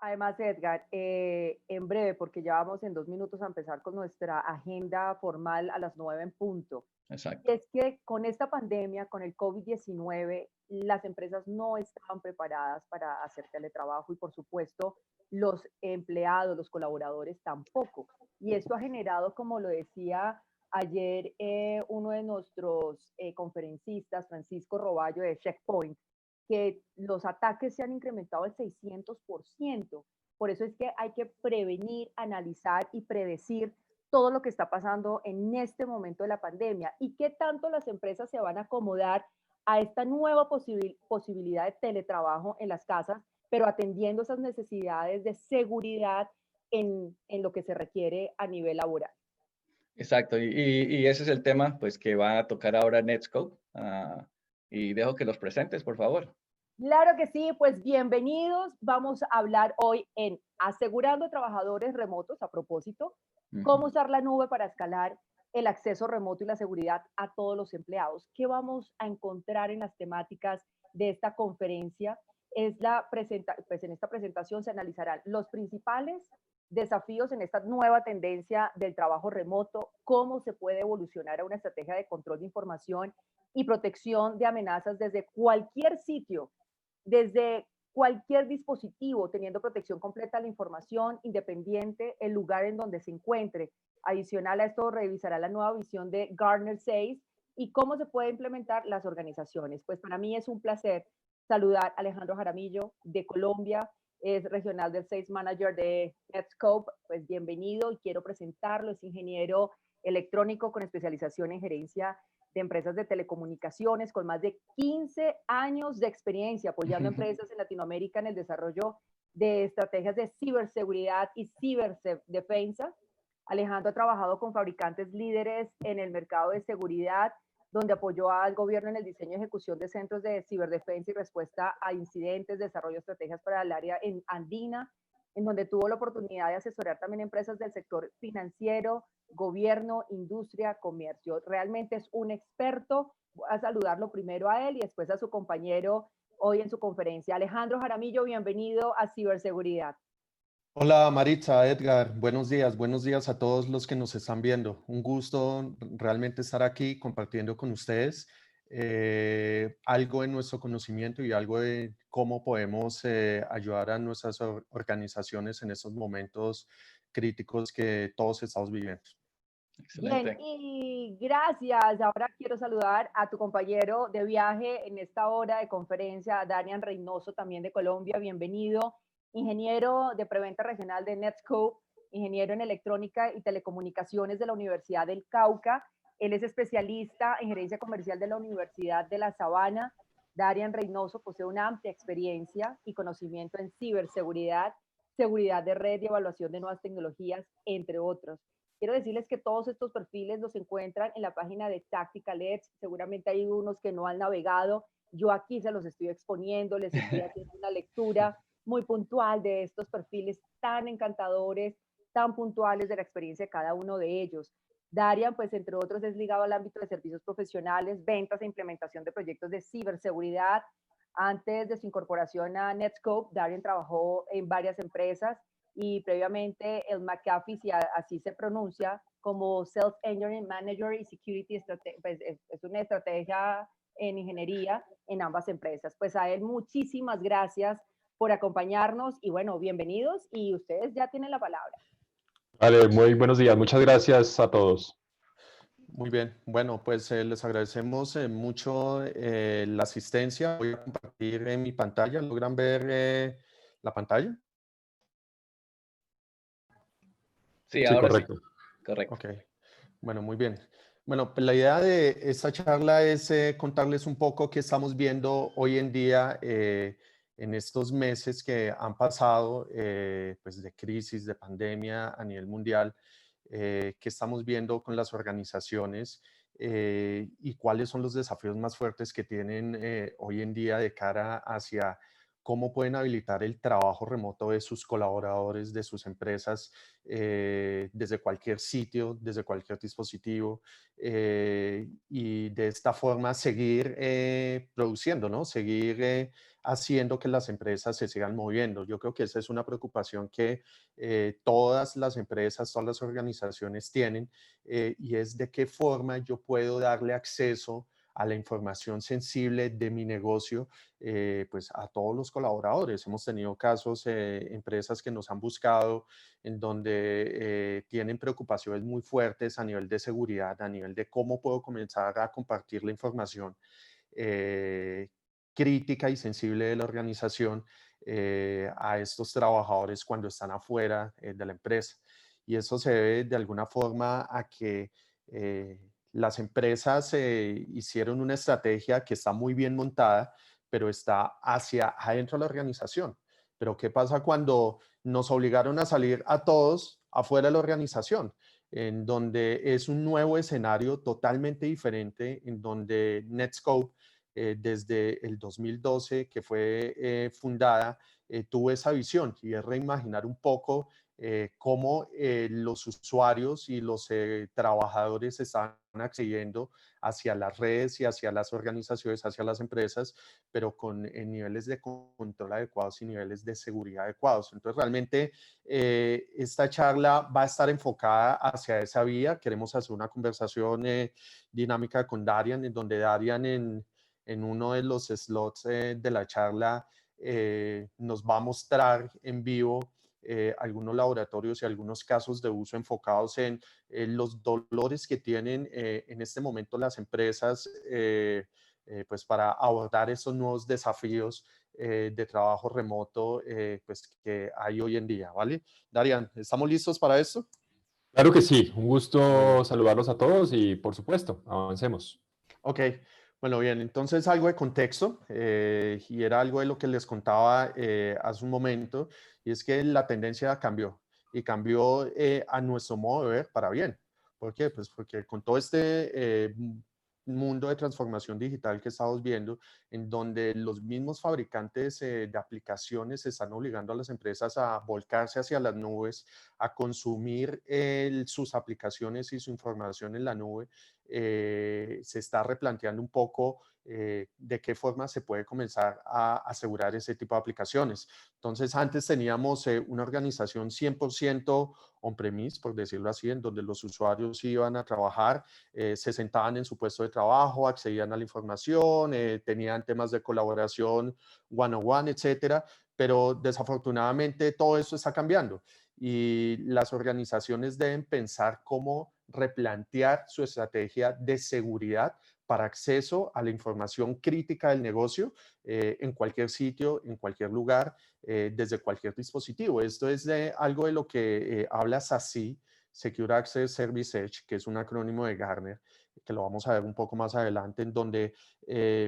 Además, Edgar, en breve, porque ya vamos en 2 minutos a empezar con nuestra agenda formal a las 9 en punto. Exacto. Es que con esta pandemia, con el COVID-19, las empresas no estaban preparadas para hacer teletrabajo y, por supuesto, los empleados, los colaboradores tampoco. Y esto ha generado, como lo decía ayer uno de nuestros conferencistas, Francisco Roballo de Checkpoint, que los ataques se han incrementado al 600%. Por eso es que hay que prevenir, analizar y predecir todo lo que está pasando en este momento de la pandemia y qué tanto las empresas se van a acomodar a esta nueva posibilidad de teletrabajo en las casas, pero atendiendo esas necesidades de seguridad en lo que se requiere a nivel laboral. Exacto. Y ese es el tema, pues, que va a tocar ahora Netscope. Y dejo que los presentes, por favor. Claro que sí, pues bienvenidos. Vamos a hablar hoy en Asegurando Trabajadores Remotos, a propósito, Ujú. cómo usar la nube para escalar el acceso remoto y la seguridad a todos los empleados. ¿Qué vamos a encontrar en las temáticas de esta conferencia? Pues en esta presentación se analizarán los principales desafíos en esta nueva tendencia del trabajo remoto, cómo se puede evolucionar a una estrategia de control de información y protección de amenazas desde cualquier sitio, desde cualquier dispositivo, teniendo protección completa de la información, independiente el lugar en donde se encuentre. Adicional a esto, revisará la nueva visión de Gartner 6 y cómo se puede implementar las organizaciones. Pues para mí es un placer saludar a Alejandro Jaramillo de Colombia, es regional del Sales Manager de Netscope. Pues bienvenido y quiero presentarlo, es ingeniero electrónico con especialización en gerencia de empresas de telecomunicaciones con más de 15 años de experiencia apoyando empresas en Latinoamérica en el desarrollo de estrategias de ciberseguridad y ciberdefensa. Alejandro ha trabajado con fabricantes líderes en el mercado de seguridad, donde apoyó al gobierno en el diseño y ejecución de centros de ciberdefensa y respuesta a incidentes, desarrollo de estrategias para el área en andina, en donde tuvo la oportunidad de asesorar también empresas del sector financiero, gobierno, industria, comercio. Realmente es un experto. Voy a saludarlo primero a él y después a su compañero hoy en su conferencia. Alejandro Jaramillo, bienvenido a Ciberseguridad. Hola Maritza, Edgar, buenos días a todos los que nos están viendo. Un gusto realmente estar aquí compartiendo con ustedes algo de nuestro conocimiento y algo de cómo podemos ayudar a nuestras organizaciones en estos momentos críticos que todos estamos viviendo. Bien, Excelente. y gracias. Ahora quiero saludar a tu compañero de viaje en esta hora de conferencia, Darian Reynoso, también de Colombia. Bienvenido, ingeniero de preventa regional de Netscope, ingeniero en electrónica y telecomunicaciones de la Universidad del Cauca. Él es especialista en gerencia comercial de la Universidad de La Sabana. Darian Reynoso posee una amplia experiencia y conocimiento en ciberseguridad, seguridad de red y evaluación de nuevas tecnologías, entre otros. Quiero decirles que todos estos perfiles los encuentran en la página de Tactical Edge. Seguramente hay unos que no han navegado. Yo aquí se los estoy exponiendo, les estoy haciendo una lectura muy puntual de estos perfiles tan encantadores, tan puntuales de la experiencia de cada uno de ellos. Darian, pues entre otros, es ligado al ámbito de servicios profesionales, ventas e implementación de proyectos de ciberseguridad. Antes de su incorporación a Netscope, Darian trabajó en varias empresas y previamente el McAfee, si así se pronuncia, como Self Engineering Manager y Security, pues es una estrategia en ingeniería en ambas empresas. Pues a él muchísimas gracias por acompañarnos y bueno, bienvenidos y ustedes ya tienen la palabra. Vale, muy buenos días. Muchas gracias a todos. Muy bien, bueno, pues les agradecemos mucho la asistencia. Voy a compartir en mi pantalla. ¿Logran ver la pantalla? Sí, Sí, ahora sí. correcto. Correcto. Ok, bueno, muy bien. Bueno, pues la idea de esta charla es contarles un poco qué estamos viendo hoy en día en estos meses que han pasado, pues de crisis, de pandemia a nivel mundial, qué estamos viendo con las organizaciones y cuáles son los desafíos más fuertes que tienen hoy en día de cara hacia cómo pueden habilitar el trabajo remoto de sus colaboradores, de sus empresas, desde cualquier sitio, desde cualquier dispositivo, y de esta forma seguir produciendo, ¿no? Seguir haciendo que las empresas se sigan moviendo. Yo creo que esa es una preocupación que todas las empresas, todas las organizaciones tienen, y es de qué forma yo puedo darle acceso a la información sensible de mi negocio, pues a todos los colaboradores. Hemos tenido casos, empresas que nos han buscado en donde tienen preocupaciones muy fuertes a nivel de seguridad, a nivel de cómo puedo comenzar a compartir la información eh, crítica y sensible de la organización a estos trabajadores cuando están afuera de la empresa. Y eso se debe de alguna forma a que las empresas hicieron una estrategia que está muy bien montada, pero está hacia adentro de la organización. Pero ¿qué pasa cuando nos obligaron a salir a todos afuera de la organización? En donde es un nuevo escenario totalmente diferente, en donde Netscope, desde el 2012 que fue fundada, tuvo esa visión y es reimaginar un poco cómo los usuarios y los trabajadores están accediendo hacia las redes y hacia las organizaciones, hacia las empresas, pero con niveles de control adecuados y niveles de seguridad adecuados. Entonces, realmente esta charla va a estar enfocada hacia esa vía. Queremos hacer una conversación dinámica con Darian, en donde Darian en uno de los slots de la charla nos va a mostrar en vivo algunos laboratorios y algunos casos de uso enfocados en los dolores que tienen en este momento las empresas pues para abordar esos nuevos desafíos de trabajo remoto pues que hay hoy en día, ¿vale? Darian, ¿estamos listos para esto? Claro que sí, un Muy gusto bien. saludarlos a todos y por supuesto, avancemos. Ok, bueno, bien, entonces algo de contexto, y era algo de lo que les contaba hace un momento, y es que la tendencia cambió, y cambió a nuestro modo de ver para bien. ¿Por qué? Pues porque con todo este mundo de transformación digital que estamos viendo, en donde los mismos fabricantes de aplicaciones están obligando a las empresas a volcarse hacia las nubes, a consumir sus aplicaciones y su información en la nube, se está replanteando un poco de qué forma se puede comenzar a asegurar ese tipo de aplicaciones. Entonces, antes teníamos una organización 100% on-premise, por decirlo así, en donde los usuarios iban a trabajar, se sentaban en su puesto de trabajo, accedían a la información, tenían temas de colaboración one-on-one, etcétera, pero desafortunadamente todo eso está cambiando y las organizaciones deben pensar cómo replantear su estrategia de seguridad para acceso a la información crítica del negocio en cualquier sitio, en cualquier lugar, desde cualquier dispositivo. Esto es algo de lo que habla SASE, Secure Access Service Edge, que es un acrónimo de Gartner, que lo vamos a ver un poco más adelante, en donde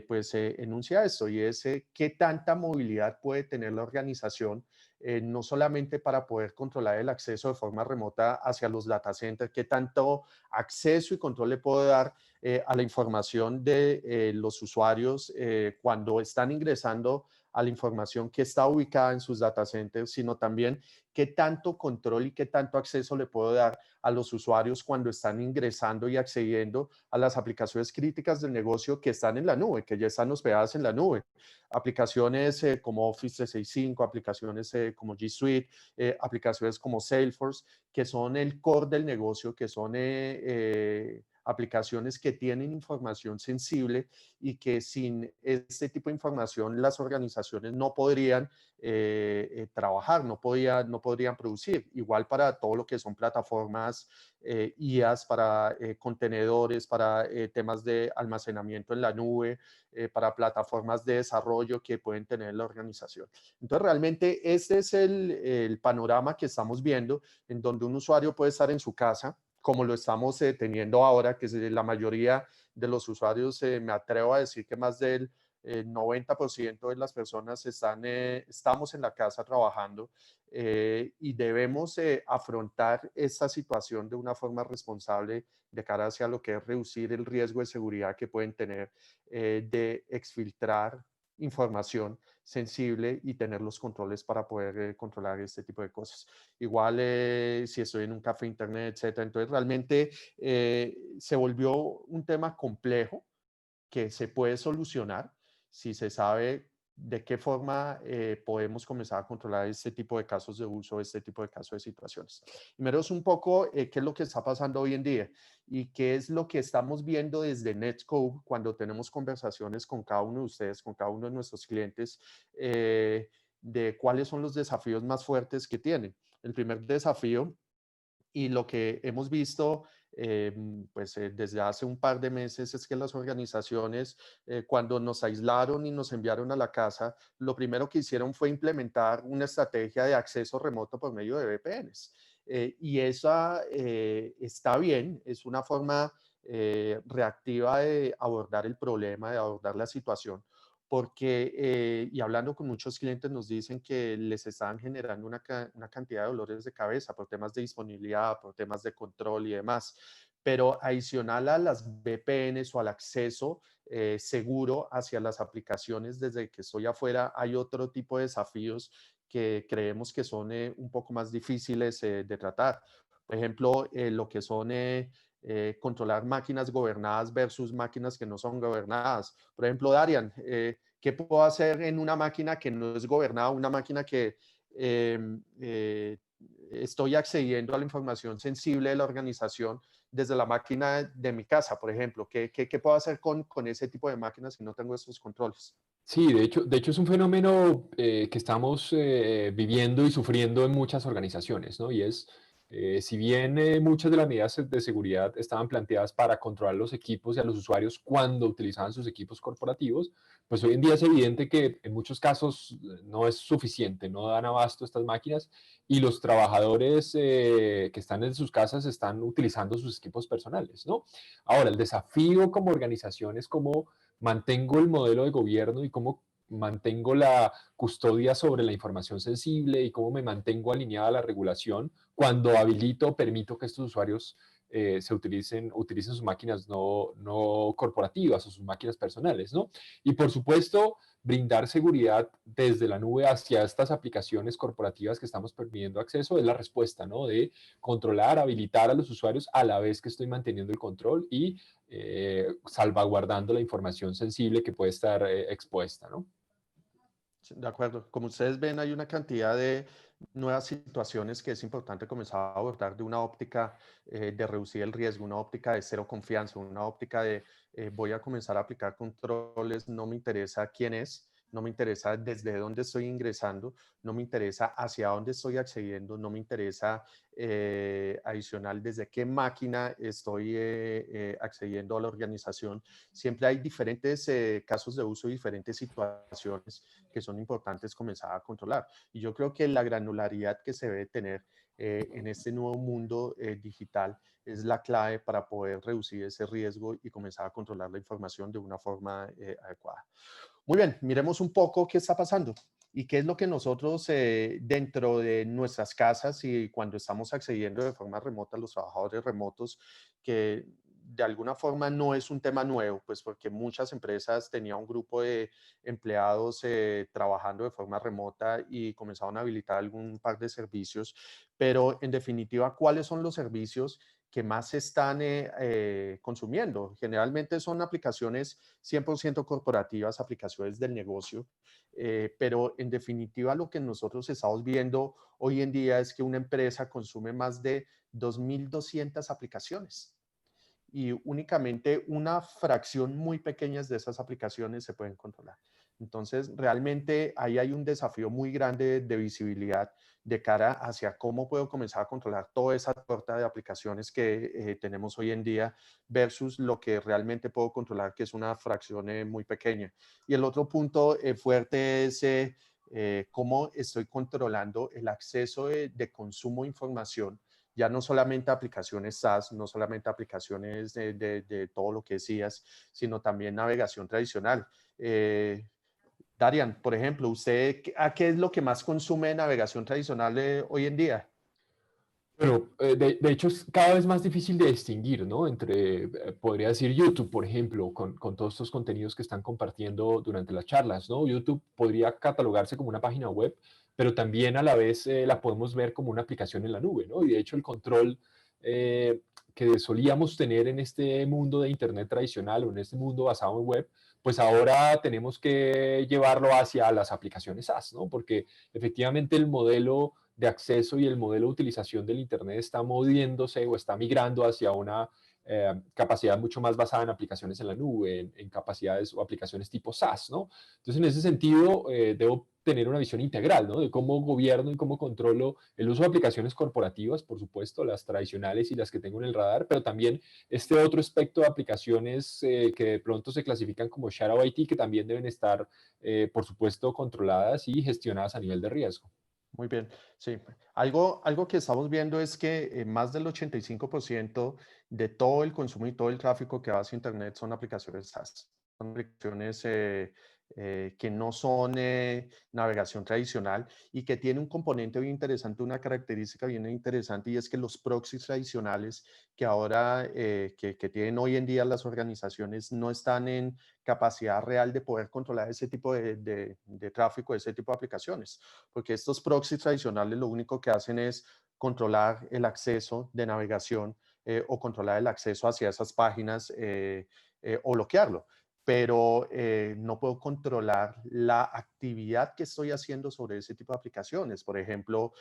pues enuncia esto y es qué tanta movilidad puede tener la organización no solamente para poder controlar el acceso de forma remota hacia los data centers, qué tanto acceso y control le puedo dar a la información de los usuarios cuando están ingresando a la información que está ubicada en sus data centers, sino también qué tanto control y qué tanto acceso le puedo dar a los usuarios cuando están ingresando y accediendo a las aplicaciones críticas del negocio que están en la nube, que ya están hospedadas en la nube. Aplicaciones como Office 365, aplicaciones como G Suite, aplicaciones como Salesforce, que son el core del negocio, que son aplicaciones que tienen información sensible y que sin este tipo de información las organizaciones no podrían trabajar, no podrían producir. Igual para todo lo que son plataformas IaaS, para contenedores, para temas de almacenamiento en la nube, para plataformas de desarrollo que pueden tener la organización. Entonces, realmente este es el panorama que estamos viendo, en donde un usuario puede estar en su casa, como lo estamos teniendo ahora, que es la mayoría de los usuarios, me atrevo a decir que más del 90% de las personas estamos en la casa trabajando y debemos afrontar esta situación de una forma responsable de cara hacia lo que es reducir el riesgo de seguridad que pueden tener de exfiltrar información sensible y tener los controles para poder controlar este tipo de cosas. Igual si estoy en un café internet, etcétera. Entonces realmente se volvió un tema complejo que se puede solucionar si se sabe de qué forma podemos comenzar a controlar este tipo de casos de uso, este tipo de casos de situaciones. Primero es un poco qué es lo que está pasando hoy en día y qué es lo que estamos viendo desde Netscope cuando tenemos conversaciones con cada uno de ustedes, con cada uno de nuestros clientes, de cuáles son los desafíos más fuertes que tienen. El primer desafío y lo que hemos visto desde hace un par de meses es que las organizaciones, cuando nos aislaron y nos enviaron a la casa, lo primero que hicieron fue implementar una estrategia de acceso remoto por medio de VPNs. Y esa está bien, es una forma reactiva de abordar el problema, de abordar la situación, porque, y hablando con muchos clientes, nos dicen que les están generando una cantidad de dolores de cabeza por temas de disponibilidad, por temas de control y demás. Pero adicional a las VPNs o al acceso seguro hacia las aplicaciones desde que estoy afuera, hay otro tipo de desafíos que creemos que son un poco más difíciles de tratar. Por ejemplo, lo que son controlar máquinas gobernadas versus máquinas que no son gobernadas. Por ejemplo, Darian, ¿qué puedo hacer en una máquina que no es gobernada, una máquina que estoy accediendo a la información sensible de la organización desde la máquina de mi casa, por ejemplo? ¿Qué puedo hacer con ese tipo de máquinas si no tengo esos controles? Sí, de hecho es un fenómeno que estamos viviendo y sufriendo en muchas organizaciones, ¿no? Y es, si bien muchas de las medidas de seguridad estaban planteadas para controlar los equipos y a los usuarios cuando utilizaban sus equipos corporativos, pues hoy en día es evidente que en muchos casos no es suficiente, no dan abasto estas máquinas y los trabajadores que están en sus casas están utilizando sus equipos personales, ¿no? Ahora, el desafío como organización es cómo mantengo el modelo de gobierno y cómo mantengo la custodia sobre la información sensible y cómo me mantengo alineada a la regulación cuando habilito o permito que estos usuarios utilicen sus máquinas no corporativas o sus máquinas personales, ¿no? Y por supuesto, brindar seguridad desde la nube hacia estas aplicaciones corporativas que estamos permitiendo acceso es la respuesta, ¿no? De controlar, habilitar a los usuarios a la vez que estoy manteniendo el control y salvaguardando la información sensible que puede estar expuesta, ¿no? De acuerdo. Como ustedes ven, hay una cantidad de nuevas situaciones que es importante comenzar a abordar de una óptica de reducir el riesgo, una óptica de cero confianza, una óptica de voy a comenzar a aplicar controles, no me interesa quién es, no me interesa desde dónde estoy ingresando, no me interesa hacia dónde estoy accediendo, no me interesa adicional desde qué máquina estoy accediendo a la organización. Siempre hay diferentes casos de uso y diferentes situaciones que son importantes comenzar a controlar. Y yo creo que la granularidad que se debe tener en este nuevo mundo digital es la clave para poder reducir ese riesgo y comenzar a controlar la información de una forma adecuada. Muy bien, miremos un poco qué está pasando y qué es lo que nosotros dentro de nuestras casas y cuando estamos accediendo de forma remota a los trabajadores remotos, que de alguna forma no es un tema nuevo, pues porque muchas empresas tenían un grupo de empleados trabajando de forma remota y comenzaron a habilitar algún par de servicios, pero en definitiva, ¿cuáles son los servicios que más se están consumiendo? Generalmente son aplicaciones 100% corporativas, aplicaciones del negocio, pero en definitiva lo que nosotros estamos viendo hoy en día es que una empresa consume más de 2.200 aplicaciones y únicamente una fracción muy pequeña de esas aplicaciones se pueden controlar. Entonces, realmente ahí hay un desafío muy grande de visibilidad de cara hacia cómo puedo comenzar a controlar toda esa torta de aplicaciones que tenemos hoy en día versus lo que realmente puedo controlar, que es una fracción muy pequeña. Y el otro punto fuerte es cómo estoy controlando el acceso de consumo de información, ya no solamente aplicaciones SaaS, no solamente aplicaciones de todo lo que decías, sino también navegación tradicional. Darian, por ejemplo, ¿usted a qué es lo que más consume de navegación tradicional hoy en día? Bueno, de hecho es cada vez más difícil de distinguir, ¿no? Entre, podría decir YouTube, por ejemplo, con todos estos contenidos que están compartiendo durante las charlas, ¿no? YouTube podría catalogarse como una página web, pero también a la vez la podemos ver como una aplicación en la nube, ¿no? Y de hecho el control que solíamos tener en este mundo de Internet tradicional o en este mundo basado en web, pues ahora tenemos que llevarlo hacia las aplicaciones SaaS, ¿no? Porque efectivamente el modelo de acceso y el modelo de utilización del Internet está moviéndose o está migrando hacia una capacidad mucho más basada en aplicaciones en la nube, en capacidades o aplicaciones tipo SaaS, ¿no? Entonces, en ese sentido, debo tener una visión integral, ¿no? De cómo gobierno y cómo controlo el uso de aplicaciones corporativas, por supuesto, las tradicionales y las que tengo en el radar, pero también este otro aspecto de aplicaciones que de pronto se clasifican como Shadow IT, que también deben estar, por supuesto, controladas y gestionadas a nivel de riesgo. Muy bien, sí. Algo que estamos viendo es que más del 85% de todo el consumo y todo el tráfico que va hacia Internet son aplicaciones SaaS. Son aplicaciones que no son navegación tradicional y que tiene un componente bien interesante, una característica bien interesante, y es que los proxies tradicionales que ahora, que tienen hoy en día las organizaciones, no están en capacidad real de poder controlar ese tipo de tráfico, ese tipo de aplicaciones, porque estos proxies tradicionales lo único que hacen es controlar el acceso de navegación o controlar el acceso hacia esas páginas o bloquearlo, pero no puedo controlar la actividad que estoy haciendo sobre ese tipo de aplicaciones. Por ejemplo,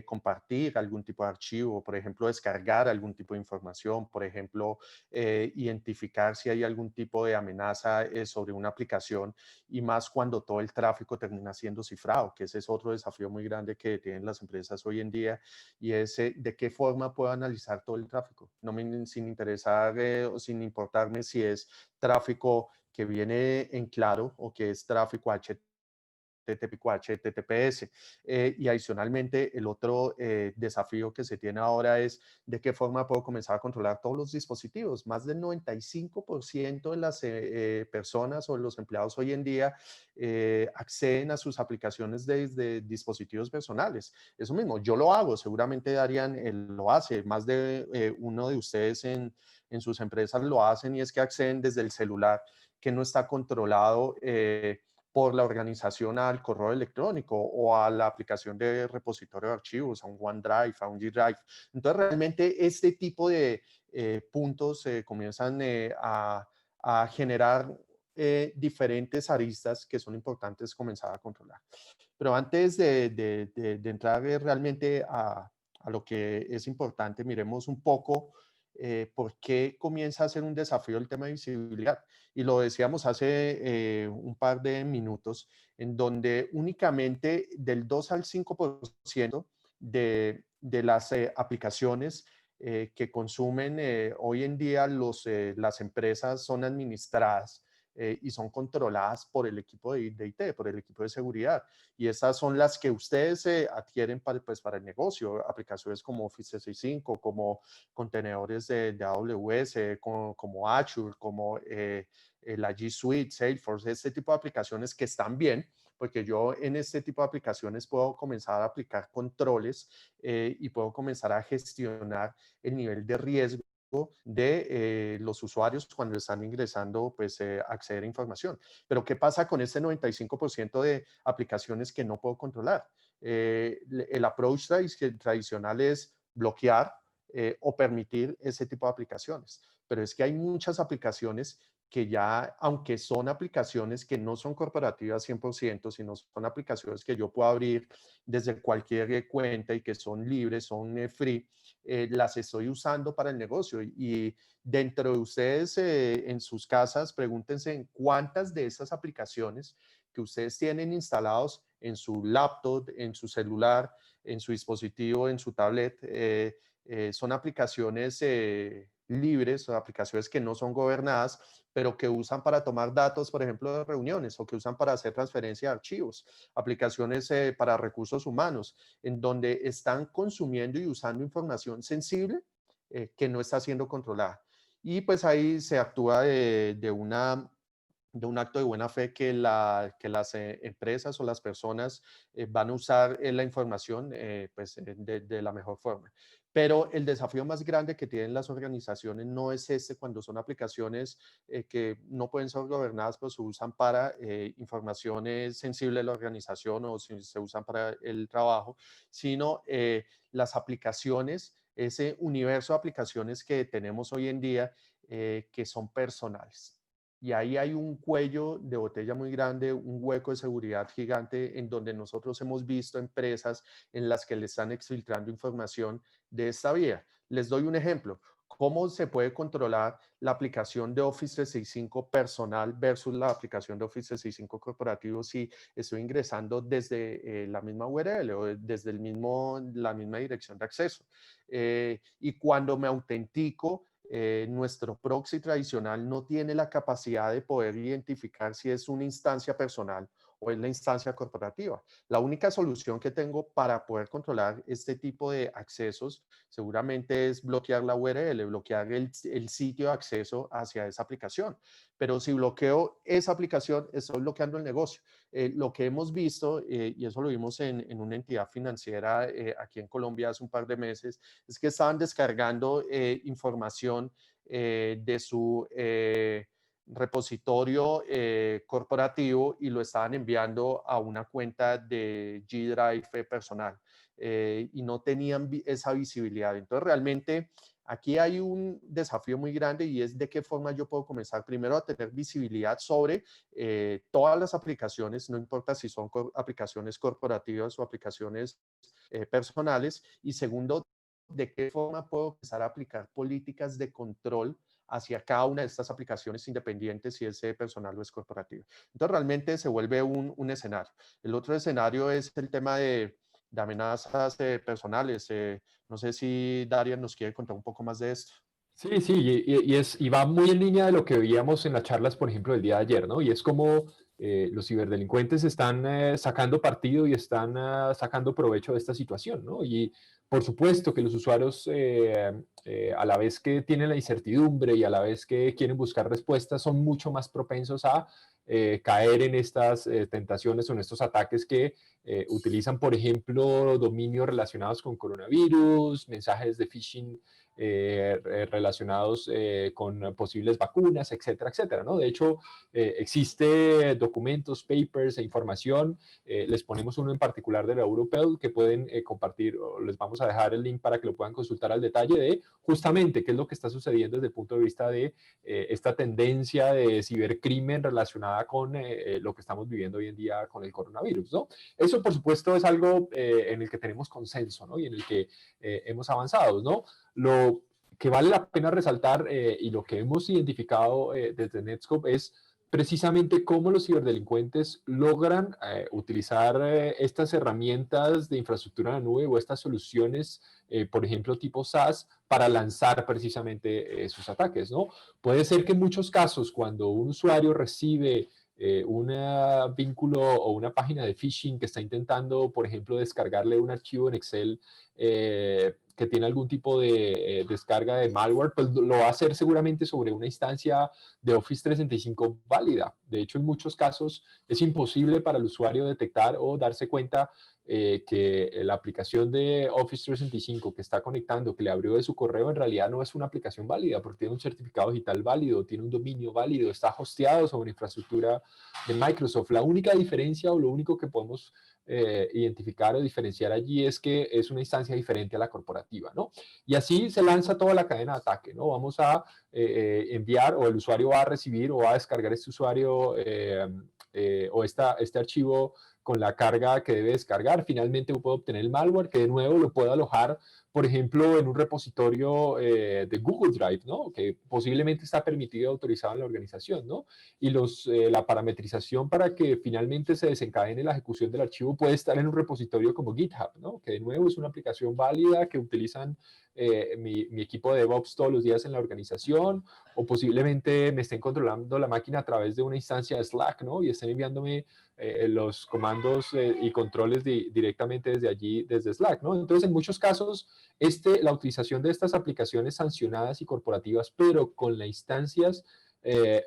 compartir algún tipo de archivo, por ejemplo, descargar algún tipo de información, por ejemplo, identificar si hay algún tipo de amenaza sobre una aplicación, y más cuando todo el tráfico termina siendo cifrado, que ese es otro desafío muy grande que tienen las empresas hoy en día, y es de qué forma puedo analizar todo el tráfico, sin interesar o sin importarme si es tráfico que viene en claro o que es tráfico HTTPS. Y adicionalmente, el otro desafío que se tiene ahora es de qué forma puedo comenzar a controlar todos los dispositivos. Más del 95% de las personas o los empleados hoy en día acceden a sus aplicaciones desde dispositivos personales. Eso mismo, yo lo hago, seguramente Darian lo hace, más de uno de ustedes en sus empresas lo hacen, y es que acceden desde el celular que no está controlado por la organización al correo electrónico o a la aplicación de repositorio de archivos, a un OneDrive, a un G-Drive. Entonces, realmente este tipo de puntos comienzan a generar diferentes aristas que son importantes comenzar a controlar. Pero antes de entrar realmente a lo que es importante, miremos un poco por qué comienza a ser un desafío el tema de visibilidad. Y lo decíamos hace un par de minutos, en donde únicamente del 2 al 5% de las aplicaciones que consumen hoy en día las empresas son administradas y son controladas por el equipo de IT, por el equipo de seguridad. Y esas son las que ustedes adquieren para el negocio, aplicaciones como Office 365, como contenedores de AWS, como Azure, como la G Suite, Salesforce, este tipo de aplicaciones que están bien, porque yo en este tipo de aplicaciones puedo comenzar a aplicar controles y puedo comenzar a gestionar el nivel de riesgo de los usuarios cuando están ingresando, pues, acceder a información. Pero ¿qué pasa con este 95% de aplicaciones que no puedo controlar? El approach tradicional es bloquear o permitir ese tipo de aplicaciones. Pero es que hay muchas aplicaciones que ya, aunque son aplicaciones que no son corporativas 100%, sino son aplicaciones que yo puedo abrir desde cualquier cuenta y que son libres, son free, las estoy usando para el negocio. Y dentro de ustedes, en sus casas, pregúntense en cuántas de esas aplicaciones que ustedes tienen instalados en su laptop, en su celular, en su dispositivo, en su tablet, son aplicaciones libres, o aplicaciones que no son gobernadas, pero que usan para tomar datos, por ejemplo, de reuniones, o que usan para hacer transferencia de archivos, aplicaciones para recursos humanos, en donde están consumiendo y usando información sensible que no está siendo controlada. Y pues ahí se actúa de un acto de buena fe que las empresas o las personas van a usar la información pues, de la mejor forma. Pero el desafío más grande que tienen las organizaciones no es este cuando son aplicaciones que no pueden ser gobernadas, pero se usan para informaciones sensibles de la organización o si se usan para el trabajo, sino las aplicaciones, ese universo de aplicaciones que tenemos hoy en día que son personales. y ahí hay un cuello de botella muy grande, un hueco de seguridad gigante en donde nosotros hemos visto empresas en las que le están exfiltrando información de esta vía. Les doy un ejemplo. ¿Cómo se puede controlar la aplicación de Office 365 personal versus la aplicación de Office 365 corporativo si estoy ingresando desde la misma URL o desde la misma dirección de acceso? Y cuando me autentico, nuestro proxy tradicional no tiene la capacidad de poder identificar si es una instancia personal o es la instancia corporativa. La única solución que tengo para poder controlar este tipo de accesos seguramente es bloquear la URL, bloquear el sitio de acceso hacia esa aplicación. Pero si bloqueo esa aplicación, estoy bloqueando el negocio. Lo que hemos visto, y eso lo vimos en una entidad financiera aquí en Colombia hace un par de meses, es que estaban descargando información de su repositorio corporativo y lo estaban enviando a una cuenta de G Drive personal y no tenían esa visibilidad. Entonces, realmente aquí hay un desafío muy grande y es de qué forma yo puedo comenzar primero a tener visibilidad sobre todas las aplicaciones, no importa si son aplicaciones corporativas o aplicaciones personales, y segundo, de qué forma puedo empezar a aplicar políticas de control hacia cada una de estas aplicaciones independientes, si es personal o es corporativo. Entonces, realmente se vuelve un escenario. El otro escenario es el tema de amenazas personales. No sé si Darian nos quiere contar un poco más de esto. Sí, sí, y va muy en línea de lo que veíamos en las charlas, por ejemplo, del día de ayer, ¿no? Y es como los ciberdelincuentes están sacando partido y están sacando provecho de esta situación, ¿no? Y por supuesto que los usuarios, a la vez que tienen la incertidumbre y a la vez que quieren buscar respuestas, son mucho más propensos a caer en estas tentaciones o en estos ataques que utilizan, por ejemplo, dominios relacionados con coronavirus, mensajes de phishing relacionados con posibles vacunas, etcétera, etcétera, ¿no? De hecho, existe documentos, papers e información. Les ponemos uno en particular de la Europel que pueden compartir, o les vamos a dejar el link para que lo puedan consultar al detalle de justamente qué es lo que está sucediendo desde el punto de vista de esta tendencia de cibercrimen relacionada con lo que estamos viviendo hoy en día con el coronavirus, ¿no? Eso, por supuesto, es algo en el que tenemos consenso, ¿no? Y en el que hemos avanzado, ¿no? Lo que vale la pena resaltar y lo que hemos identificado desde Netscope es precisamente cómo los ciberdelincuentes logran utilizar estas herramientas de infraestructura en la nube o estas soluciones, por ejemplo, tipo SaaS, para lanzar precisamente sus ataques, ¿no? Puede ser que en muchos casos, cuando un usuario recibe un vínculo o una página de phishing que está intentando, por ejemplo, descargarle un archivo en Excel que tiene algún tipo de descarga de malware, pues lo va a hacer seguramente sobre una instancia de Office 365 válida. De hecho, en muchos casos es imposible para el usuario detectar o darse cuenta que la aplicación de Office 365 que está conectando, que le abrió de su correo, en realidad no es una aplicación válida porque tiene un certificado digital válido, tiene un dominio válido, está hosteado sobre infraestructura de Microsoft. La única diferencia o lo único que podemos identificar o diferenciar allí es que es una instancia diferente a la corporativa, ¿no? Y así se lanza toda la cadena de ataque, ¿no? Vamos a enviar o el usuario va a recibir o va a descargar este usuario o este archivo con la carga que debe descargar. Finalmente puedo obtener el malware que de nuevo lo puedo alojar, por ejemplo, en un repositorio de Google Drive, ¿no? Que posiblemente está permitido y autorizado en la organización, ¿no? Y la parametrización para que finalmente se desencadene la ejecución del archivo puede estar en un repositorio como GitHub, ¿no? Que de nuevo es una aplicación válida que utilizan mi equipo de DevOps todos los días en la organización, o posiblemente me estén controlando la máquina a través de una instancia de Slack, ¿no? Y estén enviándome los comandos y controles directamente desde allí, desde Slack, ¿no? Entonces, en muchos casos, la utilización de estas aplicaciones sancionadas y corporativas, pero con las instancias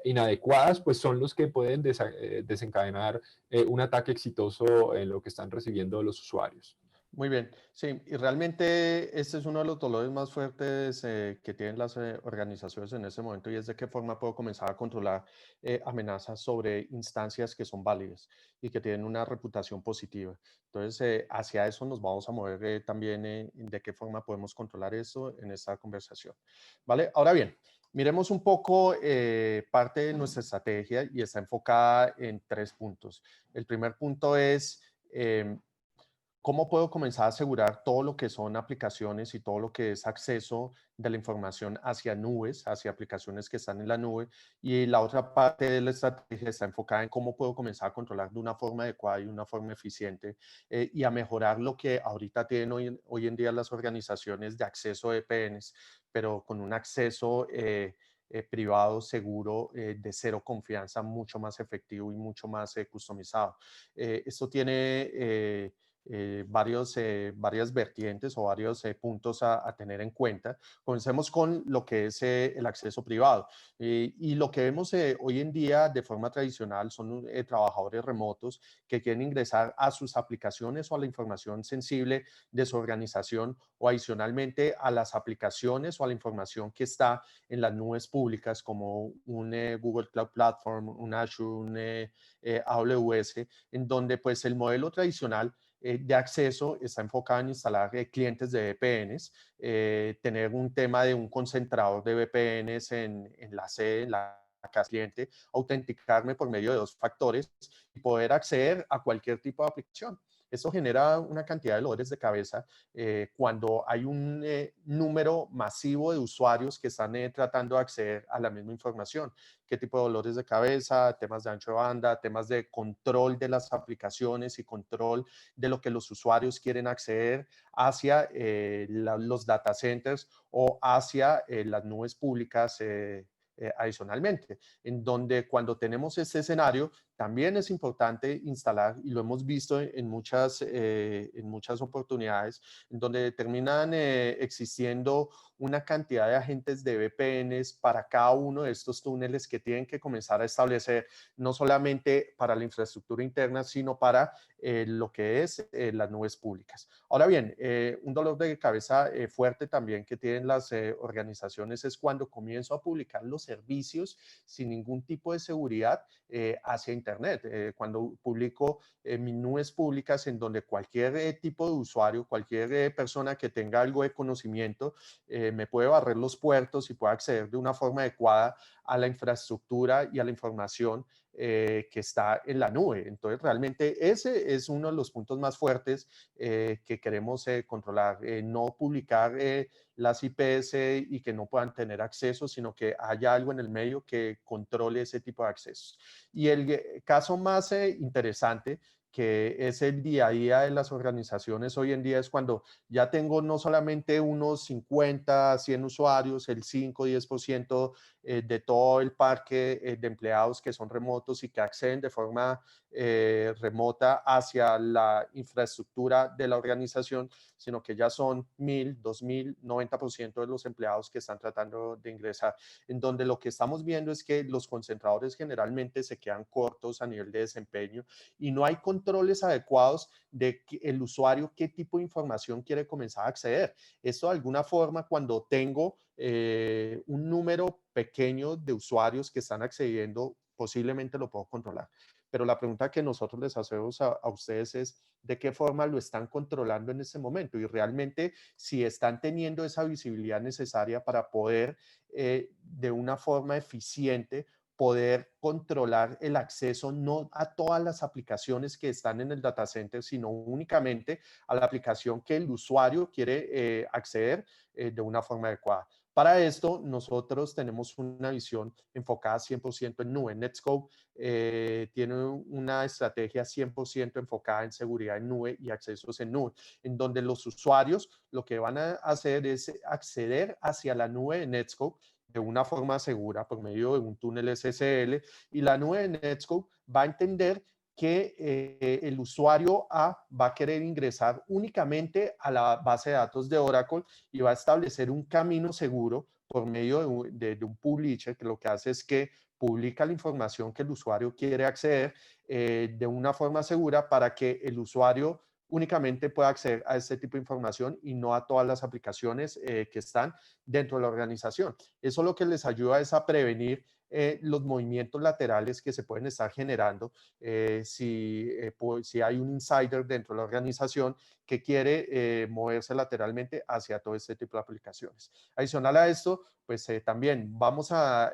inadecuadas, pues son los que pueden desencadenar un ataque exitoso en lo que están recibiendo los usuarios. Muy bien, sí, y realmente este es uno de los dolores más fuertes que tienen las organizaciones en este momento, y es de qué forma puedo comenzar a controlar amenazas sobre instancias que son válidas y que tienen una reputación positiva. Entonces, hacia eso nos vamos a mover también de qué forma podemos controlar eso en esta conversación. ¿Vale? Ahora bien, Miremos un poco parte de nuestra estrategia y está enfocada en 3 puntos. El primer punto es ¿cómo puedo comenzar a asegurar todo lo que son aplicaciones y todo lo que es acceso de la información hacia nubes, hacia aplicaciones que están en la nube? Y la otra parte de la estrategia está enfocada en cómo puedo comenzar a controlar de una forma adecuada y una forma eficiente y a mejorar lo que ahorita tienen hoy en día las organizaciones de acceso a VPNs, pero con un acceso privado, seguro, de cero confianza, mucho más efectivo y mucho más customizado. Esto tiene varias vertientes o varios puntos a tener en cuenta. Comencemos con lo que es el acceso privado. Y lo que vemos hoy en día de forma tradicional son trabajadores remotos que quieren ingresar a sus aplicaciones o a la información sensible de su organización o adicionalmente a las aplicaciones o a la información que está en las nubes públicas como un Google Cloud Platform, un Azure, un AWS, en donde pues el modelo tradicional de acceso está enfocado en instalar clientes de VPNs, tener un tema de un concentrador de VPNs en la sede, en la casa cliente, autenticarme por medio de 2 factores y poder acceder a cualquier tipo de aplicación. Eso genera una cantidad de dolores de cabeza cuando hay un número masivo de usuarios que están tratando de acceder a la misma información. ¿Qué tipo de dolores de cabeza? Temas de ancho de banda, temas de control de las aplicaciones y control de lo que los usuarios quieren acceder hacia los data centers o hacia las nubes públicas adicionalmente, en donde cuando tenemos este escenario, también es importante instalar, y lo hemos visto en muchas oportunidades, en donde terminan existiendo una cantidad de agentes de VPNs para cada uno de estos túneles que tienen que comenzar a establecer, no solamente para la infraestructura interna, sino para lo que es las nubes públicas. Ahora bien, un dolor de cabeza fuerte también que tienen las organizaciones es cuando comienzo a publicar los servicios sin ningún tipo de seguridad hacia Internet. Cuando publico mis nubes públicas en donde cualquier tipo de usuario, cualquier persona que tenga algo de conocimiento, me puede barrer los puertos y puede acceder de una forma adecuada a la infraestructura y a la información que está en la nube. Entonces, realmente ese es uno de los puntos más fuertes que queremos controlar. No publicar las IPs y que no puedan tener acceso, sino que haya algo en el medio que controle ese tipo de accesos. Y el caso más interesante que es el día a día de las organizaciones hoy en día es cuando ya tengo no solamente unos 50, 100 usuarios, el 5, 10% de todo el parque de empleados que son remotos y que acceden de forma remota hacia la infraestructura de la organización, sino que ya son 1000, 2000, 90% de los empleados que están tratando de ingresar, en donde lo que estamos viendo es que los concentradores generalmente se quedan cortos a nivel de desempeño y no hay controles adecuados de el usuario qué tipo de información quiere comenzar a acceder. Esto de alguna forma cuando tengo un número pequeño de usuarios que están accediendo, posiblemente lo puedo controlar. Pero la pregunta que nosotros les hacemos a ustedes es, ¿de qué forma lo están controlando en este momento? Y realmente si están teniendo esa visibilidad necesaria para poder, de una forma eficiente, poder controlar el acceso no a todas las aplicaciones que están en el data center, sino únicamente a la aplicación que el usuario quiere acceder de una forma adecuada. Para esto, nosotros tenemos una visión enfocada 100% en nube. Netscope tiene una estrategia 100% enfocada en seguridad en nube y accesos en nube, en donde los usuarios lo que van a hacer es acceder hacia la nube de Netscope de una forma segura por medio de un túnel SSL y la nube de Netscope va a entender que el usuario A va a querer ingresar únicamente a la base de datos de Oracle y va a establecer un camino seguro por medio de un publisher que lo que hace es que publica la información que el usuario quiere acceder de una forma segura para que el usuario únicamente pueda acceder a este tipo de información y no a todas las aplicaciones que están dentro de la organización. Eso lo que les ayuda es a prevenir los movimientos laterales que se pueden estar generando si hay un insider dentro de la organización que quiere moverse lateralmente hacia todo este tipo de aplicaciones. Adicional a esto, pues también vamos a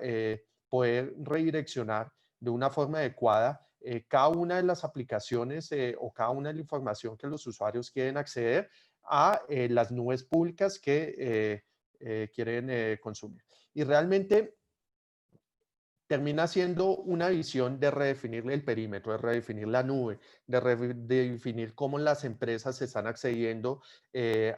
poder redireccionar de una forma adecuada cada una de las aplicaciones o cada una de la información que los usuarios quieren acceder a las nubes públicas que quieren consumir. Y realmente termina siendo una visión de redefinir el perímetro, de redefinir la nube, de redefinir cómo las empresas están accediendo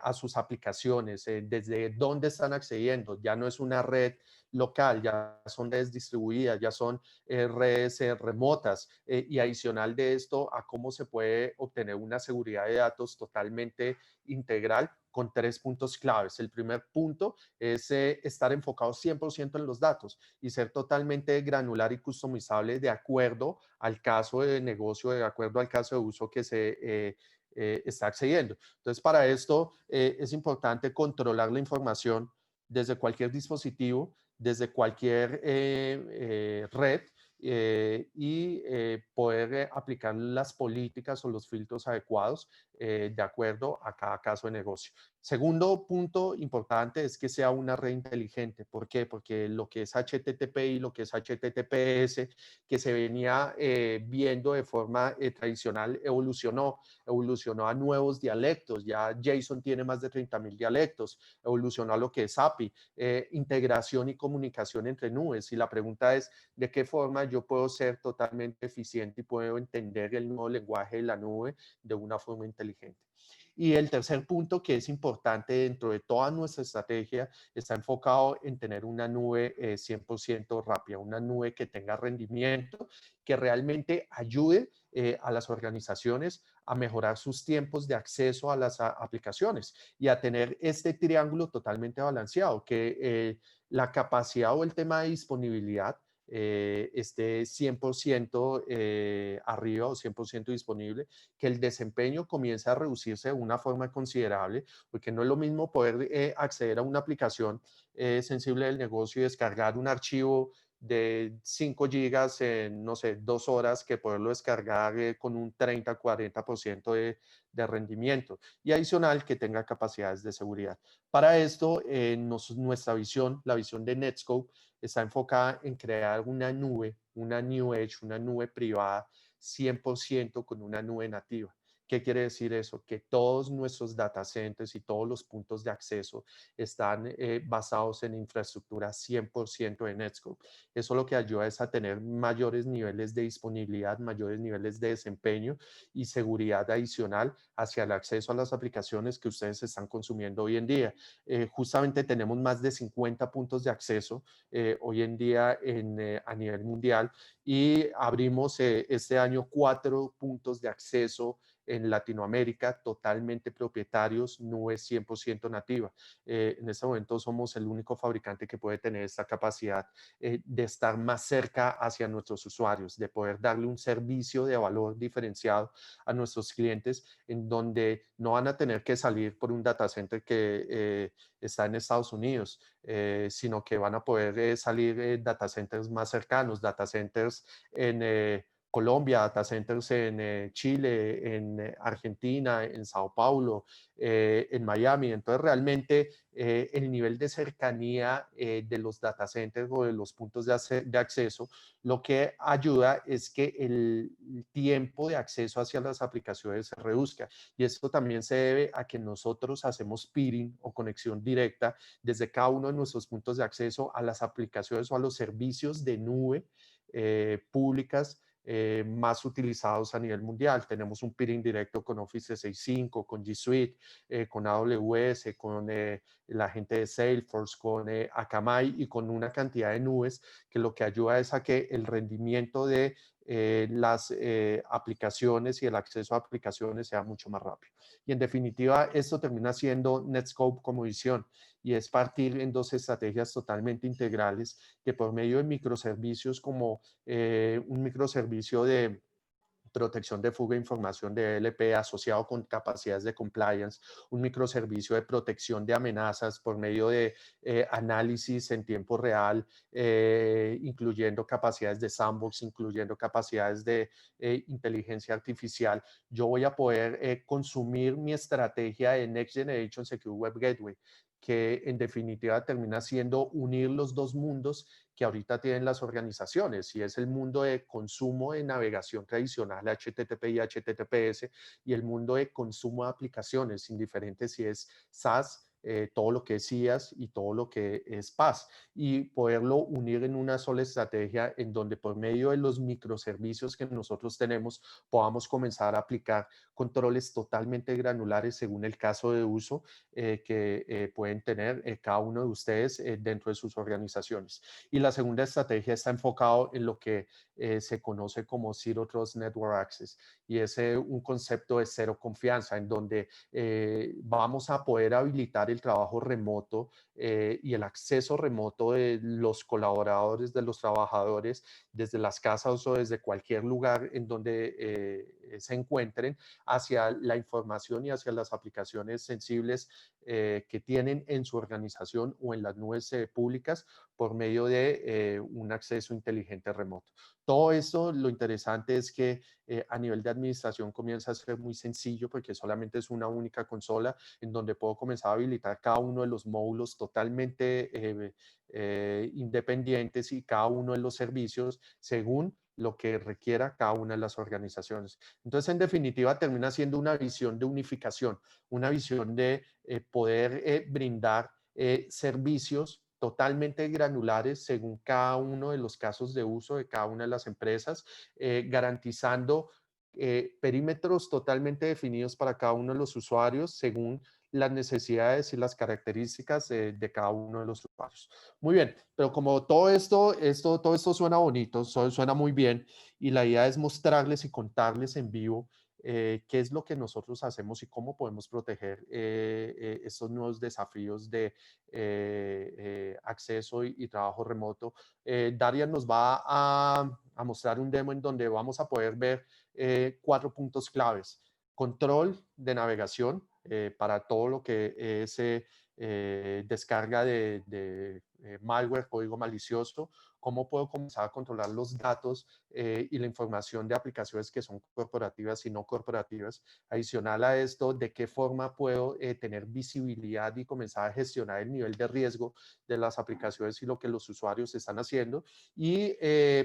a sus aplicaciones, desde dónde están accediendo. Ya no es una red local, ya son redes distribuidas, ya son redes remotas y adicional de esto a cómo se puede obtener una seguridad de datos totalmente integral con 3 puntos claves. El primer punto es estar enfocado 100% en los datos y ser totalmente granular y customizable de acuerdo al caso de negocio, de acuerdo al caso de uso que se está accediendo. Entonces, para esto es importante controlar la información desde cualquier dispositivo, desde cualquier red y poder aplicar las políticas o los filtros adecuados de acuerdo a cada caso de negocio. Segundo punto importante es que sea una red inteligente. ¿Por qué? Porque lo que es HTTP y lo que es HTTPS, que se venía viendo de forma tradicional, evolucionó a nuevos dialectos. Ya JSON tiene más de 30.000 dialectos, evolucionó a lo que es API, integración y comunicación entre nubes. Y la pregunta es, ¿de qué forma yo puedo ser totalmente eficiente y puedo entender el nuevo lenguaje de la nube de una forma inteligente? Y el tercer punto que es importante dentro de toda nuestra estrategia está enfocado en tener una nube 100% rápida, una nube que tenga rendimiento, que realmente ayude a las organizaciones a mejorar sus tiempos de acceso a las aplicaciones y a tener este triángulo totalmente balanceado, que la capacidad o el tema de disponibilidad esté 100% arriba o 100% disponible, que el desempeño comience a reducirse de una forma considerable, porque no es lo mismo poder acceder a una aplicación sensible del negocio y descargar un archivo de 5 gigas en, no sé, 2 horas que poderlo descargar con un 30-40% de rendimiento y adicional que tenga capacidades de seguridad. Para esto, nuestra visión, la visión de Netskope, está enfocada en crear una nube, una New Edge, una nube privada 100% con una nube nativa. ¿Qué quiere decir eso? Que todos nuestros data centers y todos los puntos de acceso están basados en infraestructura 100% de Netskope. Eso lo que ayuda es a tener mayores niveles de disponibilidad, mayores niveles de desempeño y seguridad adicional hacia el acceso a las aplicaciones que ustedes están consumiendo hoy en día. Justamente tenemos más de 50 puntos de acceso hoy en día a nivel mundial y abrimos este año 4 puntos de acceso en Latinoamérica totalmente propietarios, nube 100% nativa. En este momento somos el único fabricante que puede tener esta capacidad de estar más cerca hacia nuestros usuarios, de poder darle un servicio de valor diferenciado a nuestros clientes en donde no van a tener que salir por un data center que está en Estados Unidos, sino que van a poder salir data centers más cercanos, data centers en Colombia, data centers en Chile, en Argentina, en Sao Paulo, en Miami. Entonces, realmente el nivel de cercanía de los data centers o de los puntos de acceso, lo que ayuda es que el tiempo de acceso hacia las aplicaciones se reduzca. Y esto también se debe a que nosotros hacemos peering o conexión directa desde cada uno de nuestros puntos de acceso a las aplicaciones o a los servicios de nube públicas más utilizados a nivel mundial. Tenemos un peering directo con Office 365, con G Suite, con AWS, con la gente de Salesforce, con Akamai y con una cantidad de nubes que lo que ayuda es a que el rendimiento de las aplicaciones y el acceso a aplicaciones sea mucho más rápido. Y en definitiva, esto termina siendo Netskope como visión y es partir en dos estrategias totalmente integrales que por medio de microservicios como un microservicio de protección de fuga de información de DLP asociado con capacidades de compliance, un microservicio de protección de amenazas por medio de análisis en tiempo real, incluyendo capacidades de sandbox, incluyendo capacidades de inteligencia artificial. Yo voy a poder consumir mi estrategia de Next Generation Secure Web Gateway, que en definitiva termina siendo unir los dos mundos que ahorita tienen las organizaciones, y es el mundo de consumo de navegación tradicional, HTTP y HTTPS, y el mundo de consumo de aplicaciones, indiferente si es SaaS, todo lo que es IaaS y todo lo que es PaaS, y poderlo unir en una sola estrategia en donde por medio de los microservicios que nosotros tenemos podamos comenzar a aplicar controles totalmente granulares según el caso de uso que pueden tener cada uno de ustedes dentro de sus organizaciones. Y la segunda estrategia está enfocado en lo que se conoce como Zero Trust Network Access, y es un concepto de cero confianza en donde vamos a poder habilitar el trabajo remoto y el acceso remoto de los colaboradores, de los trabajadores, desde las casas o desde cualquier lugar en donde se encuentren, hacia la información y hacia las aplicaciones sensibles que tienen en su organización o en las nubes públicas por medio de un acceso inteligente remoto. Todo esto, lo interesante es que a nivel de administración comienza a ser muy sencillo porque solamente es una única consola en donde puedo comenzar a habilitar cada uno de los módulos totalmente independientes y cada uno de los servicios según lo que requiera cada una de las organizaciones. Entonces, en definitiva, termina siendo una visión de unificación, una visión de poder brindar servicios totalmente granulares según cada uno de los casos de uso de cada una de las empresas, garantizando perímetros totalmente definidos para cada uno de los usuarios según las necesidades y las características de cada uno de los usuarios. Muy bien, pero como todo esto suena bonito, suena muy bien, y la idea es mostrarles y contarles en vivo qué es lo que nosotros hacemos y cómo podemos proteger estos nuevos desafíos de acceso y trabajo remoto. Darian nos va a mostrar un demo en donde vamos a poder ver 4 puntos claves. Control de navegación para todo lo que es descarga de malware, código malicioso. Cómo puedo comenzar a controlar los datos y la información de aplicaciones que son corporativas y no corporativas. Adicional a esto, de qué forma puedo tener visibilidad y comenzar a gestionar el nivel de riesgo de las aplicaciones y lo que los usuarios están haciendo. Y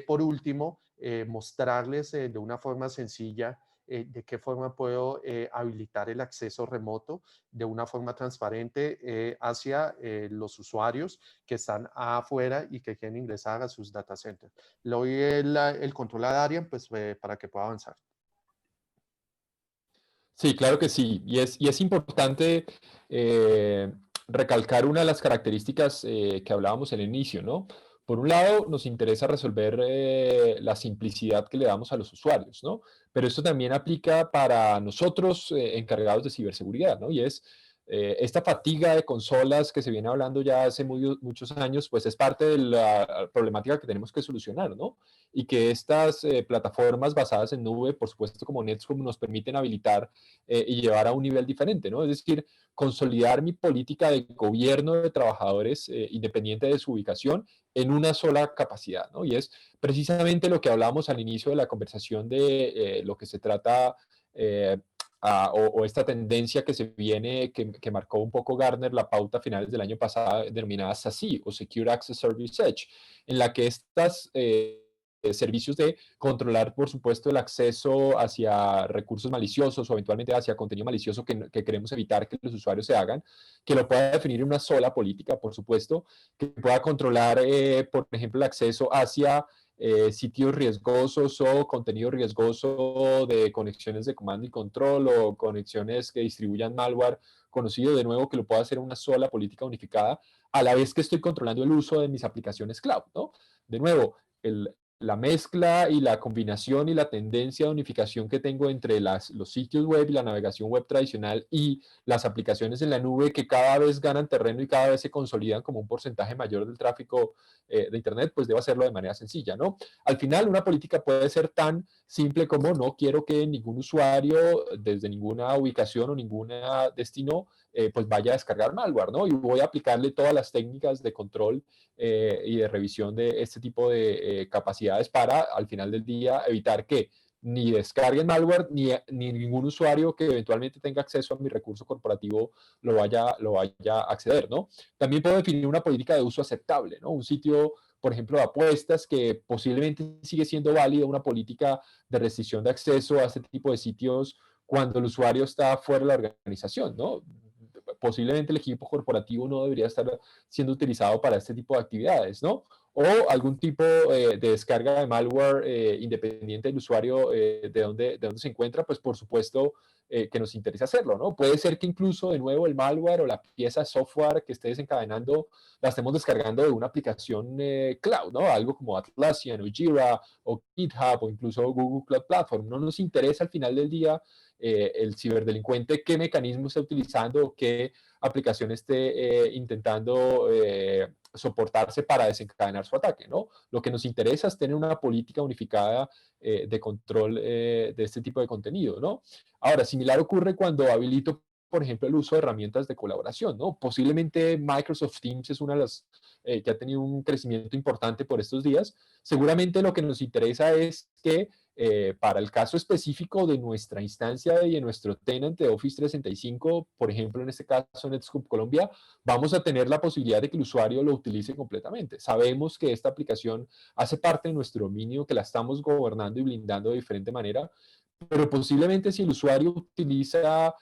por último, mostrarles de una forma sencilla de qué forma puedo habilitar el acceso remoto de una forma transparente hacia los usuarios que están afuera y que quieren ingresar a sus data centers. Le doy el control a Darian pues, para que pueda avanzar. Sí, claro que sí. Y es importante recalcar una de las características que hablábamos en el inicio, ¿no? Por un lado, nos interesa resolver la simplicidad que le damos a los usuarios, ¿no? Pero esto también aplica para nosotros encargados de ciberseguridad, ¿no? Y es esta fatiga de consolas que se viene hablando ya hace muchos años, pues es parte de la problemática que tenemos que solucionar, ¿no? Y que estas plataformas basadas en nube, por supuesto como Netscope, nos permiten habilitar y llevar a un nivel diferente, ¿no? Es decir, consolidar mi política de gobierno de trabajadores independiente de su ubicación en una sola capacidad, ¿no? Y es precisamente lo que hablábamos al inicio de la conversación de lo que se trata o esta tendencia que se viene, que marcó un poco Gartner la pauta a finales del año pasado, denominada SASE o Secure Access Service Edge, en la que estas servicios de controlar, por supuesto, el acceso hacia recursos maliciosos o eventualmente hacia contenido malicioso que queremos evitar que los usuarios se hagan, que lo pueda definir en una sola política, por supuesto, que pueda controlar, por ejemplo, el acceso hacia sitios riesgosos o contenido riesgoso de conexiones de comando y control o conexiones que distribuyan malware conocido, de nuevo, que lo pueda hacer una sola política unificada, a la vez que estoy controlando el uso de mis aplicaciones cloud, ¿no? De nuevo, la mezcla y la combinación y la tendencia de unificación que tengo entre los sitios web y la navegación web tradicional y las aplicaciones en la nube que cada vez ganan terreno y cada vez se consolidan como un porcentaje mayor del tráfico de Internet, pues debo hacerlo de manera sencilla, ¿no? Al final, una política puede ser tan simple como no quiero que ningún usuario desde ninguna ubicación o ningún destino pues vaya a descargar malware, ¿no? Y voy a aplicarle todas las técnicas de control y de revisión de este tipo de capacidades para, al final del día, evitar que ni descarguen malware, ni ningún usuario que eventualmente tenga acceso a mi recurso corporativo lo vaya a acceder, ¿no? También puedo definir una política de uso aceptable, ¿no? Un sitio, por ejemplo, de apuestas que posiblemente sigue siendo válida, una política de restricción de acceso a este tipo de sitios cuando el usuario está fuera de la organización, ¿no? Posiblemente el equipo corporativo no debería estar siendo utilizado para este tipo de actividades, ¿no? O algún tipo de descarga de malware independiente del usuario de dónde se encuentra, pues por supuesto que nos interesa hacerlo, ¿no? Puede ser que incluso de nuevo el malware o la pieza de software que esté desencadenando la estemos descargando de una aplicación cloud, ¿no? Algo como Atlassian o Jira o GitHub o incluso Google Cloud Platform. No nos interesa al final del día el ciberdelincuente qué mecanismo está utilizando, qué aplicación esté intentando soportarse para desencadenar su ataque, ¿no? Lo que nos interesa es tener una política unificada de control de este tipo de contenido, ¿no? Ahora, similar ocurre cuando habilito, por ejemplo, el uso de herramientas de colaboración, ¿no? Posiblemente Microsoft Teams es una de las que ha tenido un crecimiento importante por estos días. Seguramente lo que nos interesa es que para el caso específico de nuestra instancia y de nuestro tenant de Office 365, por ejemplo, en este caso Netscope Colombia, vamos a tener la posibilidad de que el usuario lo utilice completamente. Sabemos que esta aplicación hace parte de nuestro dominio, que la estamos gobernando y blindando de diferente manera, pero posiblemente si el usuario utiliza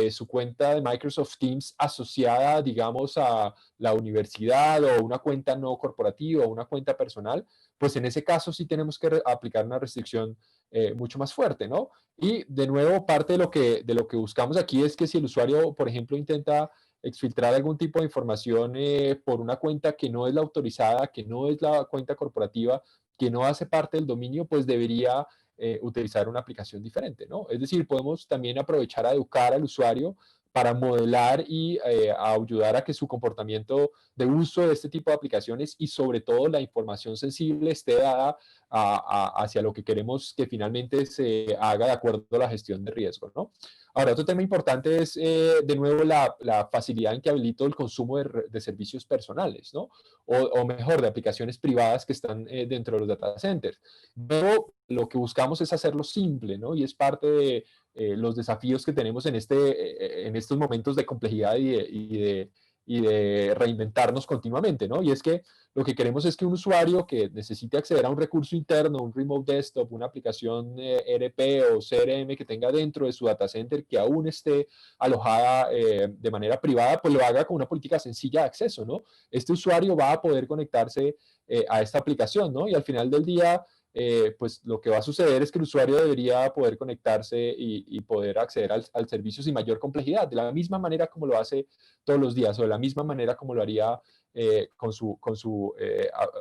su cuenta de Microsoft Teams asociada, digamos, a la universidad o una cuenta no corporativa o una cuenta personal, pues en ese caso sí tenemos que aplicar una restricción mucho más fuerte, ¿no? Y de nuevo, parte de lo que buscamos aquí es que si el usuario, por ejemplo, intenta exfiltrar algún tipo de información por una cuenta que no es la autorizada, que no es la cuenta corporativa, que no hace parte del dominio, pues debería utilizar una aplicación diferente, ¿no? Es decir, podemos también aprovechar a educar al usuario para modelar y ayudar a que su comportamiento de uso de este tipo de aplicaciones y sobre todo la información sensible esté dada hacia lo que queremos que finalmente se haga de acuerdo a la gestión de riesgo, ¿no? Ahora, otro tema importante es, de nuevo, la facilidad en que habilito el consumo de servicios personales, ¿no? O mejor, de aplicaciones privadas que están dentro de los data centers. Pero lo que buscamos es hacerlo simple, ¿no? Y es parte de los desafíos que tenemos en estos momentos de complejidad y de reinventarnos continuamente, ¿no? Y es que lo que queremos es que un usuario que necesite acceder a un recurso interno, un remote desktop, una aplicación ERP o CRM que tenga dentro de su data center que aún esté alojada de manera privada, pues lo haga con una política sencilla de acceso, ¿no? Este usuario va a poder conectarse a esta aplicación, ¿no? Y al final del día, pues lo que va a suceder es que el usuario debería poder conectarse y poder acceder al servicio sin mayor complejidad, de la misma manera como lo hace todos los días o de la misma manera como lo haría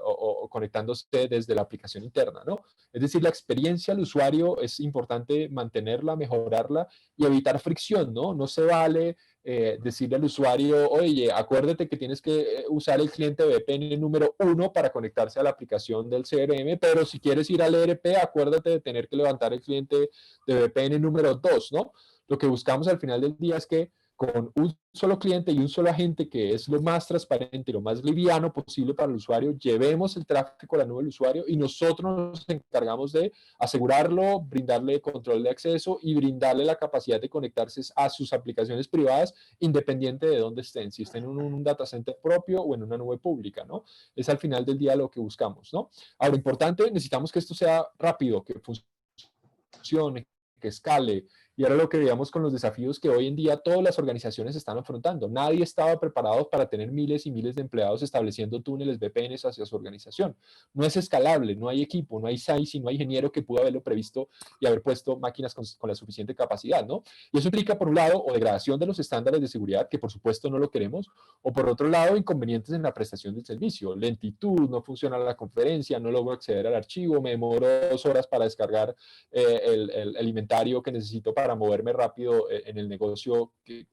o conectándose desde la aplicación interna, ¿no? Es decir, la experiencia del usuario es importante mantenerla, mejorarla y evitar fricción, ¿no? No se vale decirle al usuario, oye, acuérdate que tienes que usar el cliente VPN número 1 para conectarse a la aplicación del CRM, pero si quieres ir al ERP, acuérdate de tener que levantar el cliente de VPN número 2, ¿no? Lo que buscamos al final del día es que con un solo cliente y un solo agente, que es lo más transparente y lo más liviano posible para el usuario, llevemos el tráfico a la nube del usuario y nosotros nos encargamos de asegurarlo, brindarle control de acceso y brindarle la capacidad de conectarse a sus aplicaciones privadas independiente de dónde estén, si estén en un data center propio o en una nube pública, ¿no? Es al final del día lo que buscamos, ¿no? Ahora, importante, necesitamos que esto sea rápido, que funcione, que escale, y era lo que veíamos con los desafíos que hoy en día todas las organizaciones están afrontando. Nadie estaba preparado para tener miles y miles de empleados estableciendo túneles VPNs hacia su organización. No es escalable, no hay equipo, no hay SAIS y no hay ingeniero que pudo haberlo previsto y haber puesto máquinas con la suficiente capacidad, ¿no? Y eso implica, por un lado, o degradación de los estándares de seguridad, que por supuesto no lo queremos, o por otro lado, inconvenientes en la prestación del servicio, lentitud, no funciona la conferencia, no logro acceder al archivo, me demoro 2 horas para descargar el inventario que necesito para moverme rápido en el negocio que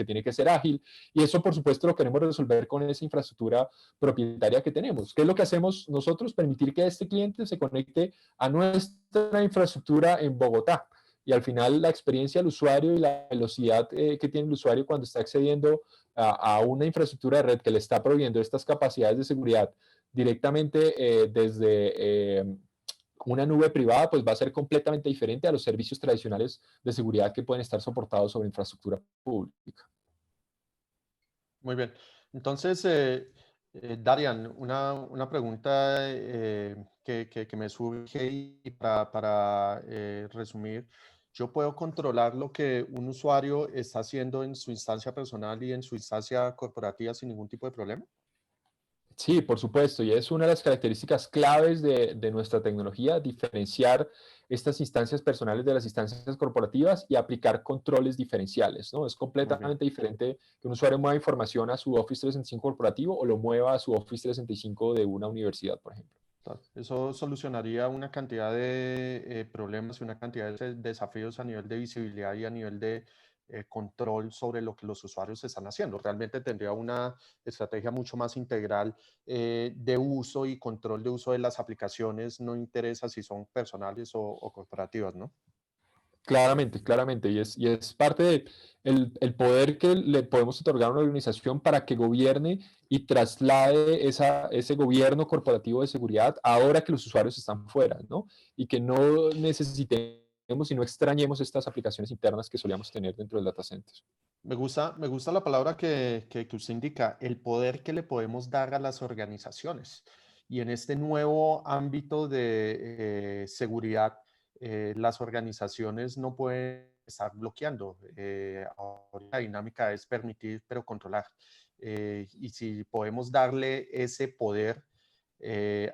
tiene que ser ágil. Y eso, por supuesto, lo queremos resolver con esa infraestructura propietaria que tenemos. ¿Qué es lo que hacemos nosotros? Permitir que este cliente se conecte a nuestra infraestructura en Bogotá. Y al final la experiencia del usuario y la velocidad que tiene el usuario cuando está accediendo a una infraestructura de red que le está proveyendo estas capacidades de seguridad directamente desde una nube privada, pues va a ser completamente diferente a los servicios tradicionales de seguridad que pueden estar soportados sobre infraestructura pública. Muy bien. Entonces, Darian, una pregunta que me surge y para resumir, ¿yo puedo controlar lo que un usuario está haciendo en su instancia personal y en su instancia corporativa sin ningún tipo de problema? Sí, por supuesto, y es una de las características claves de nuestra tecnología, diferenciar estas instancias personales de las instancias corporativas y aplicar controles diferenciales, ¿no? Es Muy bien. completamente diferente que un usuario mueva información a su Office 365 corporativo o lo mueva a su Office 365 de una universidad, por ejemplo. Eso solucionaría una cantidad de problemas y una cantidad de desafíos a nivel de visibilidad y a nivel de control sobre lo que los usuarios están haciendo. Realmente tendría una estrategia mucho más integral de uso y control de uso de las aplicaciones, no interesa si son personales o corporativas, ¿no? Claramente, claramente, y es parte del poder que le podemos otorgar a una organización para que gobierne y traslade ese gobierno corporativo de seguridad ahora que los usuarios están fuera, ¿no? Y que no necesitemos y no extrañemos estas aplicaciones internas que solíamos tener dentro del data center. Me gusta la palabra que usted indica, el poder que le podemos dar a las organizaciones. Y en este nuevo ámbito de seguridad, las organizaciones no pueden estar bloqueando. Ahora la dinámica es permitir, pero controlar. Y si podemos darle ese poder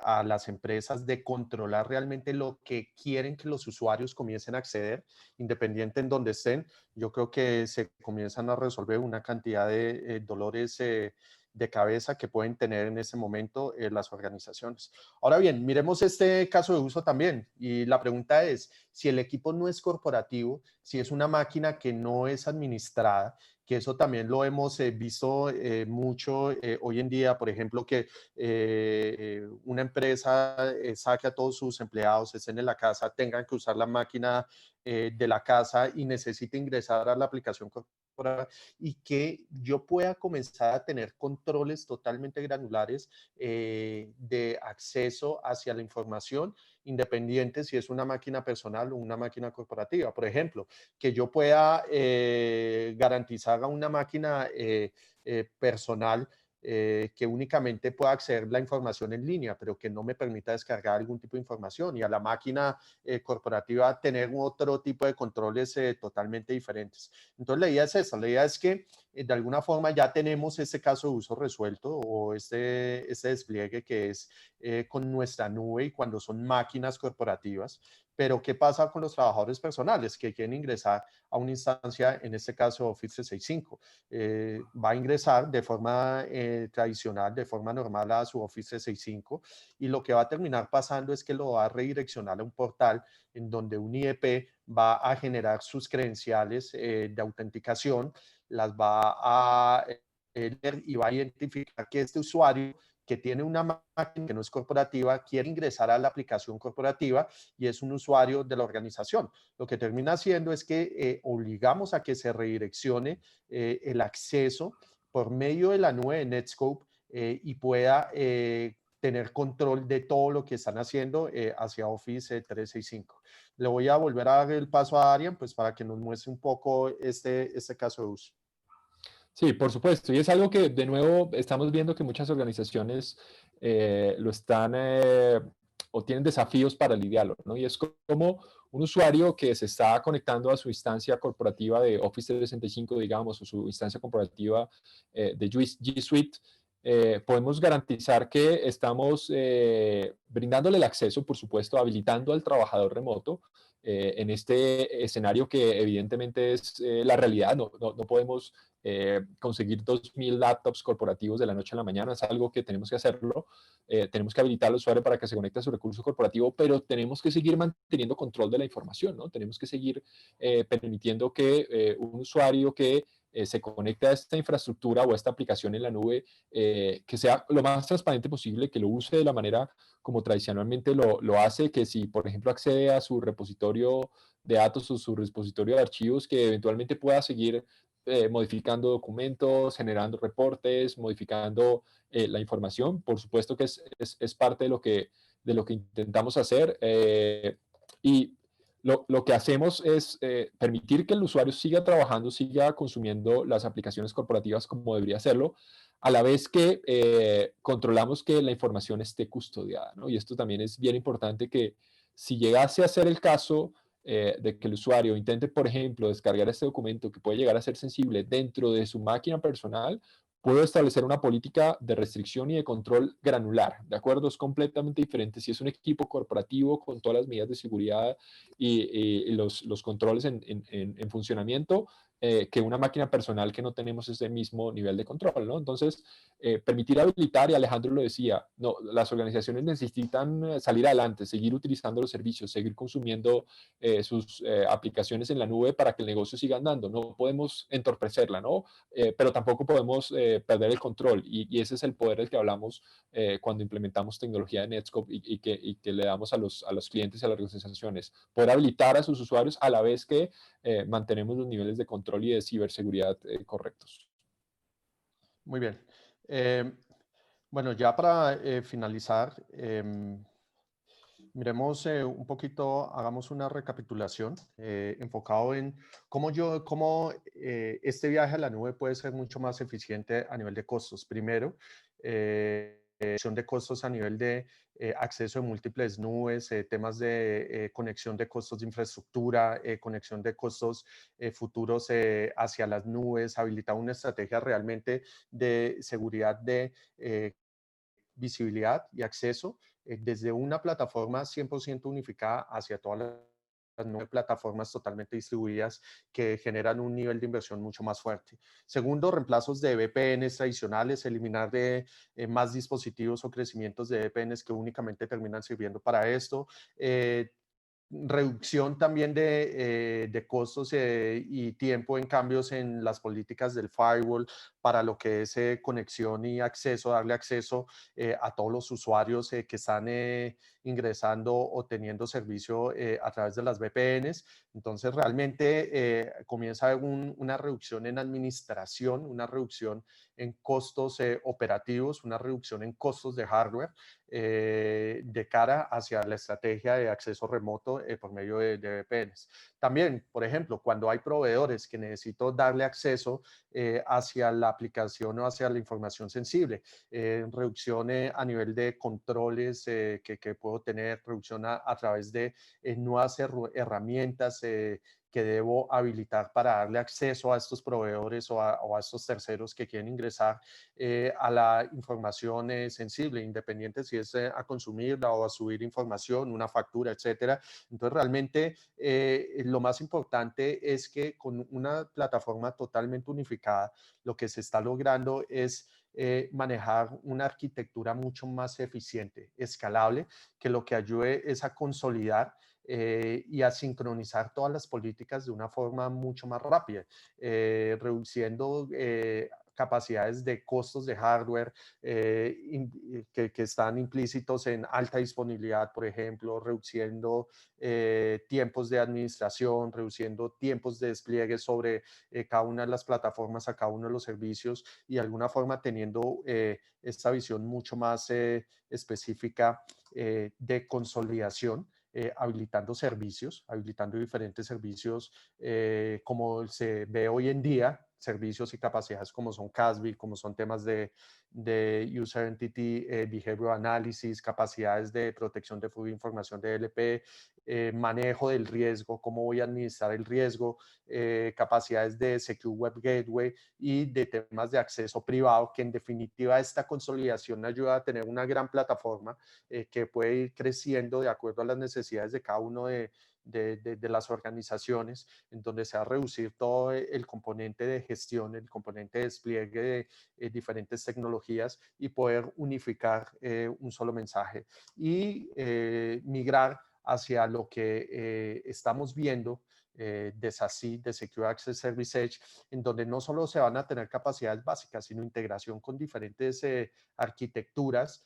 a las empresas de controlar realmente lo que quieren que los usuarios comiencen a acceder, independiente en donde estén, yo creo que se comienzan a resolver una cantidad de dolores de cabeza que pueden tener en ese momento las organizaciones. Ahora bien, miremos este caso de uso también. Y la pregunta es, si el equipo no es corporativo, si es una máquina que no es administrada, que eso también lo hemos visto mucho hoy en día, por ejemplo, que una empresa saque a todos sus empleados, estén en la casa, tengan que usar la máquina de la casa y necesite ingresar a la aplicación corporativa y que yo pueda comenzar a tener controles totalmente granulares de acceso hacia la información, independiente si es una máquina personal o una máquina corporativa. Por ejemplo, que yo pueda garantizar a una máquina personal que únicamente pueda acceder a la información en línea, pero que no me permita descargar algún tipo de información, y a la máquina corporativa tener otro tipo de controles totalmente diferentes. Entonces la idea es esa, la idea es que de alguna forma ya tenemos este caso de uso resuelto o este despliegue que es con nuestra nube y cuando son máquinas corporativas. Pero ¿qué pasa con los trabajadores personales que quieren ingresar a una instancia, en este caso Office 365? Va a ingresar de forma tradicional, de forma normal a su Office 365 y lo que va a terminar pasando es que lo va a redireccionar a un portal en donde un IEP va a generar sus credenciales de autenticación, las va a leer y va a identificar que este usuario que tiene una máquina que no es corporativa quiere ingresar a la aplicación corporativa y es un usuario de la organización. Lo que termina haciendo es que obligamos a que se redireccione el acceso por medio de la nube de Netscope y pueda tener control de todo lo que están haciendo hacia Office 365. Le voy a volver a dar el paso a Arian pues, para que nos muestre un poco este caso de uso. Sí, por supuesto. Y es algo que, de nuevo, estamos viendo que muchas organizaciones lo están o tienen desafíos para lidiarlo, ¿no? Y es como un usuario que se está conectando a su instancia corporativa de Office 365, digamos, o su instancia corporativa de G Suite. Podemos garantizar que estamos brindándole el acceso, por supuesto, habilitando al trabajador remoto en este escenario que evidentemente es la realidad. No podemos conseguir 2.000 laptops corporativos de la noche a la mañana, es algo que tenemos que hacerlo. Tenemos que habilitar al usuario para que se conecte a su recurso corporativo, pero tenemos que seguir manteniendo control de la información, ¿no? Tenemos que seguir permitiendo que un usuario que se conecte a esta infraestructura o a esta aplicación en la nube, que sea lo más transparente posible, que lo use de la manera como tradicionalmente lo hace, que si, por ejemplo, accede a su repositorio de datos o su repositorio de archivos, que eventualmente pueda seguir modificando documentos, generando reportes, modificando la información. Por supuesto que es parte de lo que intentamos hacer. Y lo que hacemos es permitir que el usuario siga trabajando, siga consumiendo las aplicaciones corporativas como debería hacerlo, a la vez que controlamos que la información esté custodiada, ¿no? Y esto también es bien importante, que si llegase a ser el caso de que el usuario intente, por ejemplo, descargar este documento que puede llegar a ser sensible dentro de su máquina personal, puedo establecer una política de restricción y de control granular, ¿de acuerdo? Es completamente diferente si es un equipo corporativo con todas las medidas de seguridad y los controles en funcionamiento, que una máquina personal que no tenemos ese mismo nivel de control, ¿no? Entonces, permitir habilitar, y Alejandro lo decía, no, las organizaciones necesitan salir adelante, seguir utilizando los servicios, seguir consumiendo sus aplicaciones en la nube para que el negocio siga andando. No podemos entorpecerla, ¿no? Pero tampoco podemos perder el control, y ese es el poder del que hablamos cuando implementamos tecnología de Netscope y que le damos a los clientes y a las organizaciones, poder habilitar a sus usuarios a la vez que mantenemos los niveles de control y de ciberseguridad correctos. Muy bien. Bueno, ya para finalizar, miremos un poquito, hagamos una recapitulación enfocado en cómo este viaje a la nube puede ser mucho más eficiente a nivel de costos. Primero, reducción de costos a nivel de acceso a múltiples nubes, temas de conexión de costos de infraestructura, conexión de costos futuros hacia las nubes, habilitar una estrategia realmente de seguridad de visibilidad y acceso desde una plataforma 100% unificada hacia todas las nueve plataformas totalmente distribuidas que generan un nivel de inversión mucho más fuerte. Segundo, reemplazos de VPNs tradicionales, eliminar de más dispositivos o crecimientos de VPNs que únicamente terminan sirviendo para esto. Reducción también de costos y tiempo en cambios en las políticas del firewall para lo que es conexión y acceso, darle acceso a todos los usuarios que están ingresando o teniendo servicio a través de las VPNs. Entonces realmente comienza a haber una reducción en administración, una reducción en costos operativos, una reducción en costos de hardware de cara hacia la estrategia de acceso remoto por medio de VPNs. También, por ejemplo, cuando hay proveedores que necesito darle acceso hacia la aplicación o hacia la información sensible, reducción a nivel de controles que puedo tener, reducción a través de nuevas herramientas que debo habilitar para darle acceso a estos proveedores o a estos terceros que quieren ingresar a la información sensible, independiente si es a consumirla o a subir información, una factura, etcétera. Entonces, realmente lo más importante es que con una plataforma totalmente unificada, lo que se está logrando es manejar una arquitectura mucho más eficiente, escalable, que lo que ayude es a consolidar y a sincronizar todas las políticas de una forma mucho más rápida, reduciendo capacidades de costos de hardware que están implícitos en alta disponibilidad, por ejemplo, reduciendo tiempos de administración, reduciendo tiempos de despliegue sobre cada una de las plataformas, a cada uno de los servicios, y de alguna forma teniendo esta visión mucho más específica de consolidación. Habilitando servicios, habilitando diferentes servicios como se ve hoy en día, servicios y capacidades como son CASB, como son temas de User Entity Behavioral Analysis, capacidades de protección de flujo de información de DLP, manejo del riesgo, cómo voy a administrar el riesgo, capacidades de Secure Web Gateway y de temas de acceso privado, que en definitiva esta consolidación ayuda a tener una gran plataforma que puede ir creciendo de acuerdo a las necesidades de cada uno de las organizaciones, en donde se va a reducir todo el componente de gestión, el componente de despliegue de diferentes tecnologías y poder unificar un solo mensaje y migrar hacia lo que estamos viendo de SASE, de Secure Access Service Edge, en donde no solo se van a tener capacidades básicas, sino integración con diferentes arquitecturas.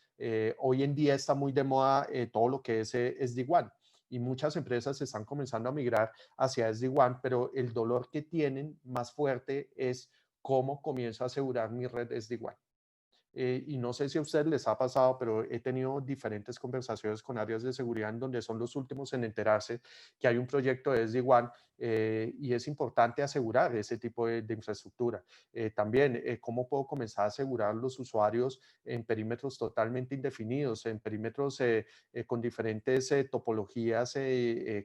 Hoy en día está muy de moda todo lo que es SD-WAN y muchas empresas están comenzando a migrar hacia SD-WAN, pero el dolor que tienen más fuerte es cómo comienzo a asegurar mi red SD-WAN. Y no sé si a ustedes les ha pasado, pero he tenido diferentes conversaciones con áreas de seguridad en donde son los últimos en enterarse que hay un proyecto de SD-WAN y es importante asegurar ese tipo de infraestructura. También, ¿cómo puedo comenzar a asegurar los usuarios en perímetros totalmente indefinidos, en perímetros con diferentes topologías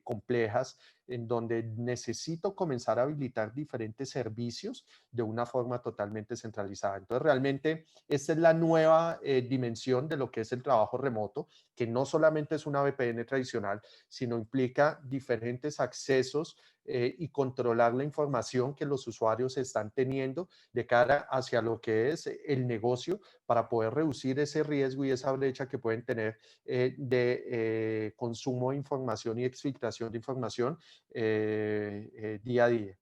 complejas, en donde necesito comenzar a habilitar diferentes servicios de una forma totalmente centralizada? Entonces, realmente, esta es la nueva dimensión de lo que es el trabajo remoto, que no solamente es una VPN tradicional, sino implica diferentes accesos y controlar la información que los usuarios están teniendo de cara hacia lo que es el negocio para poder reducir ese riesgo y esa brecha que pueden tener de consumo de información y exfiltración de información día a día.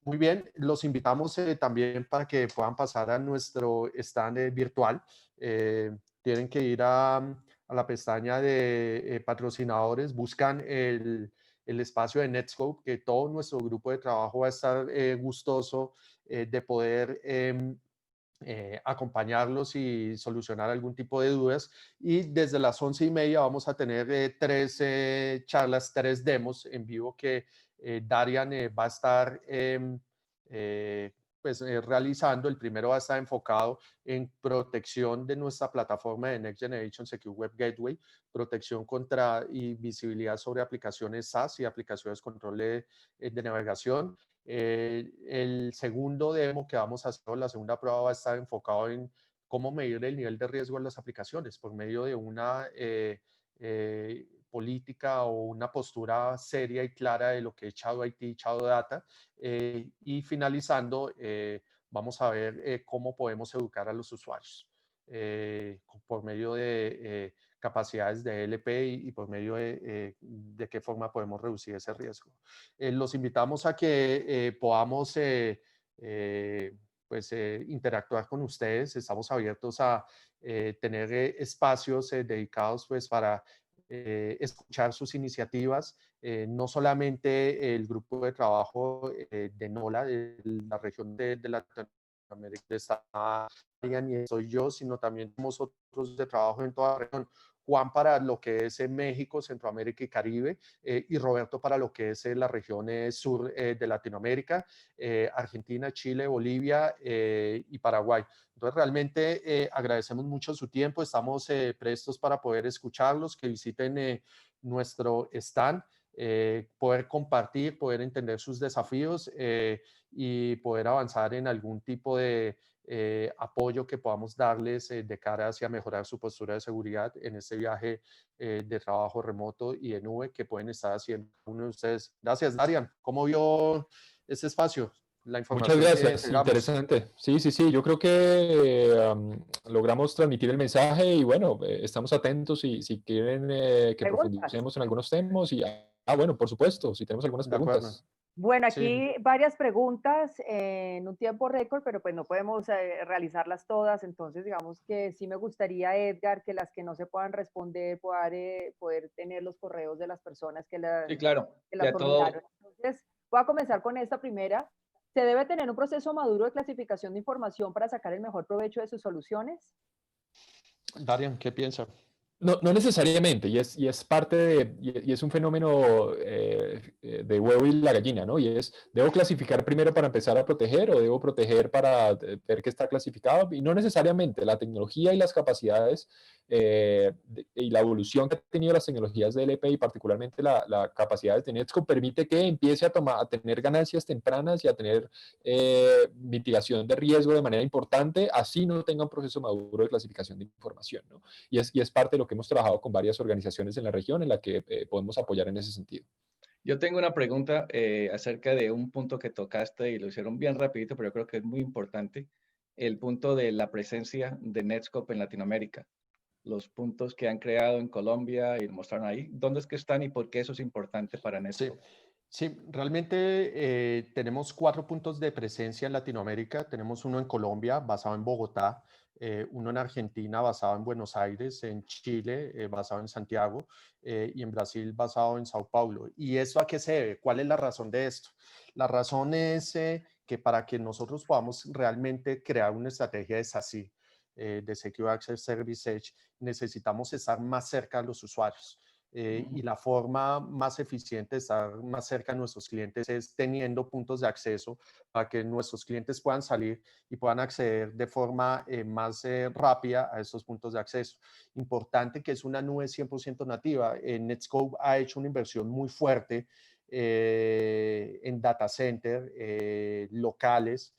Muy bien, los invitamos también para que puedan pasar a nuestro stand virtual. Tienen que ir a la pestaña de patrocinadores, buscan el espacio de Netscope, que todo nuestro grupo de trabajo va a estar gustoso de poder acompañarlos y solucionar algún tipo de dudas. Y desde las 11:30 vamos a tener 3 charlas, 3 demos en vivo que Darian va a estar realizando. El primero va a estar enfocado en protección de nuestra plataforma de Next Generation Secure Web Gateway, protección contra y visibilidad sobre aplicaciones SaaS y aplicaciones control de navegación. El segundo demo que vamos a hacer, la segunda prueba, va a estar enfocado en cómo medir el nivel de riesgo en las aplicaciones por medio de una política o una postura seria y clara de lo que es Shadow IT, Shadow Data. Y finalizando, vamos a ver cómo podemos educar a los usuarios por medio de capacidades de LP y por medio de qué forma podemos reducir ese riesgo. Los invitamos a que podamos interactuar con ustedes. Estamos abiertos a tener espacios dedicados pues para escuchar sus iniciativas. No solamente el grupo de trabajo de NOLA, de la región de Latinoamérica, está y soy yo, sino también tenemos otros de trabajo en toda la región. Juan para lo que es México, Centroamérica y Caribe, y Roberto para lo que es la región sur de Latinoamérica, Argentina, Chile, Bolivia y Paraguay. Entonces, realmente agradecemos mucho su tiempo, estamos prestos para poder escucharlos, que visiten nuestro stand, poder compartir, poder entender sus desafíos y poder avanzar en algún tipo de apoyo que podamos darles de cara hacia mejorar su postura de seguridad en este viaje de trabajo remoto y de nube que pueden estar haciendo uno de ustedes. Gracias, Darian. ¿Cómo vio este espacio? La Muchas información que gracias, entregamos. interesante. Sí, sí, sí, yo creo que logramos transmitir el mensaje y bueno, estamos atentos y si quieren que Preguntas. profundicemos en algunos temas y, bueno, por supuesto, si tenemos algunas De acuerdo. preguntas. Bueno, Sí. aquí varias preguntas en un tiempo récord, pero pues no podemos realizarlas todas, entonces digamos que sí me gustaría, Edgar, que las que no se puedan responder, poder tener los correos de las personas que las, Sí, claro. que las Ya formularon. todo, Entonces, voy a comenzar con esta primera. ¿Se debe tener un proceso maduro de clasificación de información para sacar el mejor provecho de sus soluciones? Darian, ¿qué piensa? No, no necesariamente, y es parte de, y es un fenómeno de huevo y la gallina, ¿no? Y es, ¿debo clasificar primero para empezar a proteger o debo proteger para ver que está clasificado? Y no necesariamente, la tecnología y las capacidades y la evolución que ha tenido las tecnologías de LP y particularmente la capacidad de Netscope permite que empiece a tener ganancias tempranas y a tener mitigación de riesgo de manera importante, así no tenga un proceso maduro de clasificación de información, ¿no? Y es parte de lo que hemos trabajado con varias organizaciones en la región en la que podemos apoyar en ese sentido. Yo tengo una pregunta acerca de un punto que tocaste y lo hicieron bien rapidito, pero yo creo que es muy importante, el punto de la presencia de Netscope en Latinoamérica, los puntos que han creado en Colombia y mostraron ahí, ¿dónde es que están y por qué eso es importante para Sí, Netscope? sí, realmente tenemos 4 puntos de presencia en Latinoamérica. Tenemos uno en Colombia, basado en Bogotá, uno en Argentina, basado en Buenos Aires, en Chile, basado en Santiago, y en Brasil, basado en Sao Paulo. ¿Y eso a qué se debe? ¿Cuál es la razón de esto? La razón es que para que nosotros podamos realmente crear una estrategia de SASI, de Secure Access Service Edge, necesitamos estar más cerca de los usuarios. Y la forma más eficiente de estar más cerca de nuestros clientes es teniendo puntos de acceso para que nuestros clientes puedan salir y puedan acceder de forma más rápida a estos puntos de acceso. Importante que es una nube 100% nativa. Netscope ha hecho una inversión muy fuerte en data center locales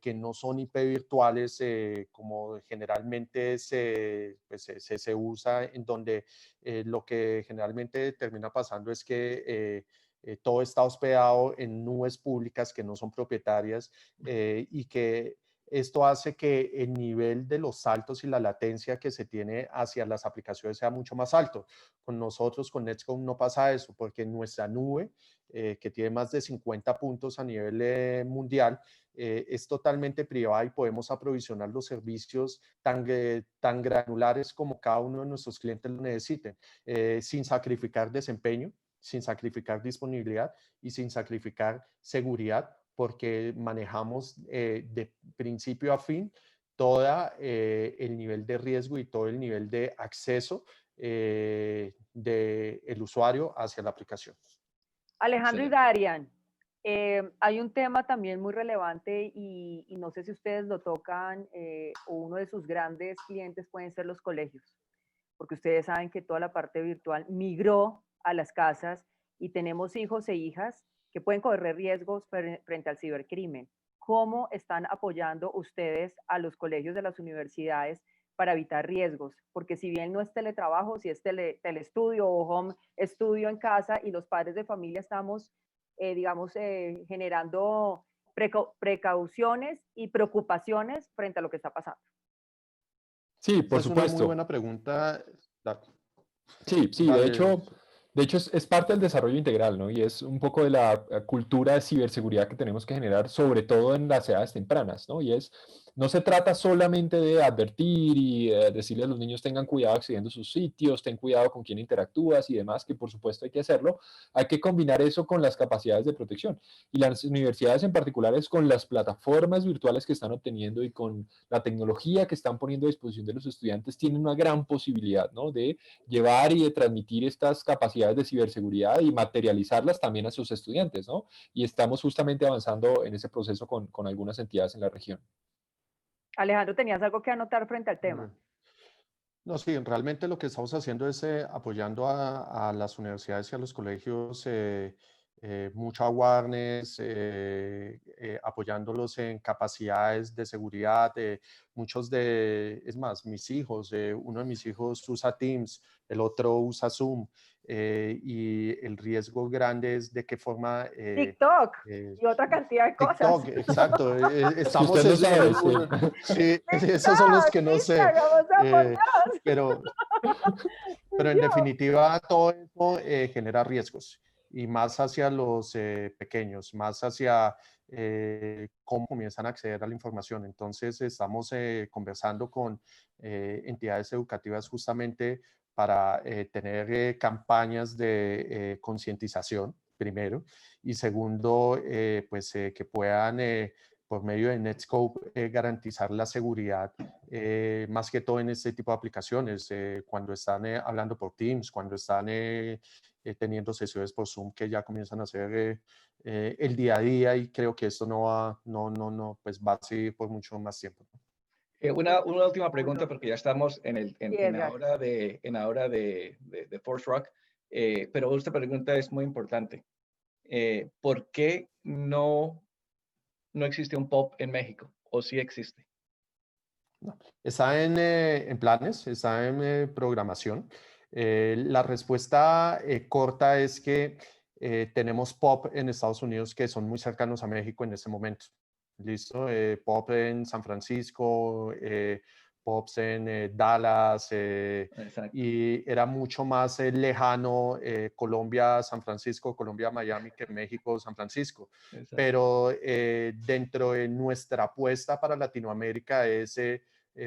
que no son IP virtuales como generalmente se usa, en donde lo que generalmente termina pasando es que todo está hospedado en nubes públicas que no son propietarias y que esto hace que el nivel de los saltos y la latencia que se tiene hacia las aplicaciones sea mucho más alto. Con nosotros, con Netscope, no pasa eso, porque nuestra nube, que tiene más de 50 puntos a nivel mundial, es totalmente privada y podemos aprovisionar los servicios tan granulares como cada uno de nuestros clientes lo necesiten, sin sacrificar desempeño, sin sacrificar disponibilidad y sin sacrificar seguridad, porque manejamos de principio a fin todo el nivel de riesgo y todo el nivel de acceso del usuario hacia la aplicación. Alejandro y Excelente. Darian, hay un tema también muy relevante y no sé si ustedes lo tocan o uno de sus grandes clientes pueden ser los colegios, porque ustedes saben que toda la parte virtual migró a las casas y tenemos hijos e hijas que pueden correr riesgos frente al cibercrimen. ¿Cómo están apoyando ustedes a los colegios de las universidades para evitar riesgos? Porque si bien no es teletrabajo, si es telestudio o home estudio en casa y los padres de familia estamos, digamos, generando precauciones y preocupaciones frente a lo que está pasando. Sí, Esta por es una muy supuesto. buena pregunta. Sí, sí, Dale. de hecho es parte del desarrollo integral, ¿no? Y es un poco de la cultura de ciberseguridad que tenemos que generar, sobre todo en las edades tempranas, ¿no? Y es, no se trata solamente de advertir y decirle a los niños tengan cuidado accediendo a sus sitios, ten cuidado con quién interactúas y demás, que por supuesto hay que hacerlo, hay que combinar eso con las capacidades de protección. Y las universidades en particular es con las plataformas virtuales que están obteniendo y con la tecnología que están poniendo a disposición de los estudiantes, tienen una gran posibilidad, ¿no? De llevar y de transmitir estas capacidades de ciberseguridad y materializarlas también a sus estudiantes, ¿no? Y estamos justamente avanzando en ese proceso con algunas entidades en la región. Alejandro, ¿tenías algo que anotar frente al tema? No, sí, realmente lo que estamos haciendo es apoyando a las universidades y a los colegios, mucho awareness, apoyándolos en capacidades de seguridad. Es más, mis hijos, uno de mis hijos usa Teams, el otro usa Zoom, y el riesgo grande es de qué forma TikTok eh, y otra cantidad de cosas. TikTok, exacto. Si Estamos usted no sabe, sí. sí, esos son los TikTok, que no sé. Instagram, o sea, por eh, Dios. pero, pero en Yo, definitiva todo eso genera riesgos y más hacia los pequeños, más hacia cómo comienzan a acceder a la información. Entonces estamos conversando con entidades educativas justamente para tener campañas de concientización, primero, y segundo, pues que puedan por medio de Netscope garantizar la seguridad más que todo en este tipo de aplicaciones, cuando están hablando por Teams, cuando están teniendo sesiones por Zoom que ya comienzan a ser el día a día, y creo que esto pues va a seguir por mucho más tiempo. Una última pregunta, porque ya estamos en Edgar. la hora de Force Rock, pero esta pregunta es muy importante. ¿Por qué no existe un POP en México? ¿O sí existe? No. Está en planes, está en programación. La respuesta corta es que tenemos POP en Estados Unidos que son muy cercanos a México en este momento. ¿Listo? POP en San Francisco, POPs en Dallas, Exacto. y era mucho más lejano Colombia, San Francisco, Colombia, Miami, que México, San Francisco. Exacto. Pero dentro de nuestra apuesta para Latinoamérica es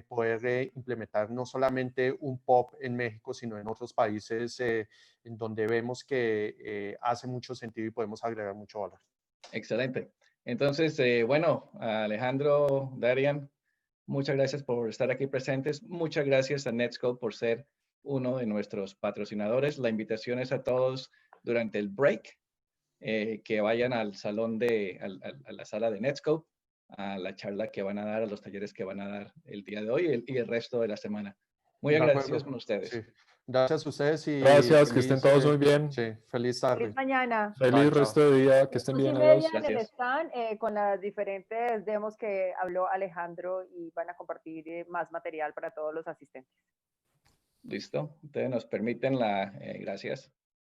poder implementar no solamente un POP en México, sino en otros países en donde vemos que hace mucho sentido y podemos agregar mucho valor. Excelente. Entonces, bueno, Alejandro, Darian, muchas gracias por estar aquí presentes. Muchas gracias a Netskope por ser uno de nuestros patrocinadores. La invitación es a todos durante el break, que vayan al salón a la sala de Netskope, a la charla que van a dar, a los talleres que van a dar el día de hoy y el resto de la semana. Muy De agradecidos acuerdo. con ustedes. Sí. Gracias a ustedes y Gracias, que estén todos muy bien. sí, feliz tarde. Feliz mañana. Feliz Bye, resto de día, que estén 2:30 bien, adiós. en el Gracias. stand con las diferentes demos que habló Alejandro y van a compartir más material para todos los asistentes. Listo. Ustedes nos permiten gracias.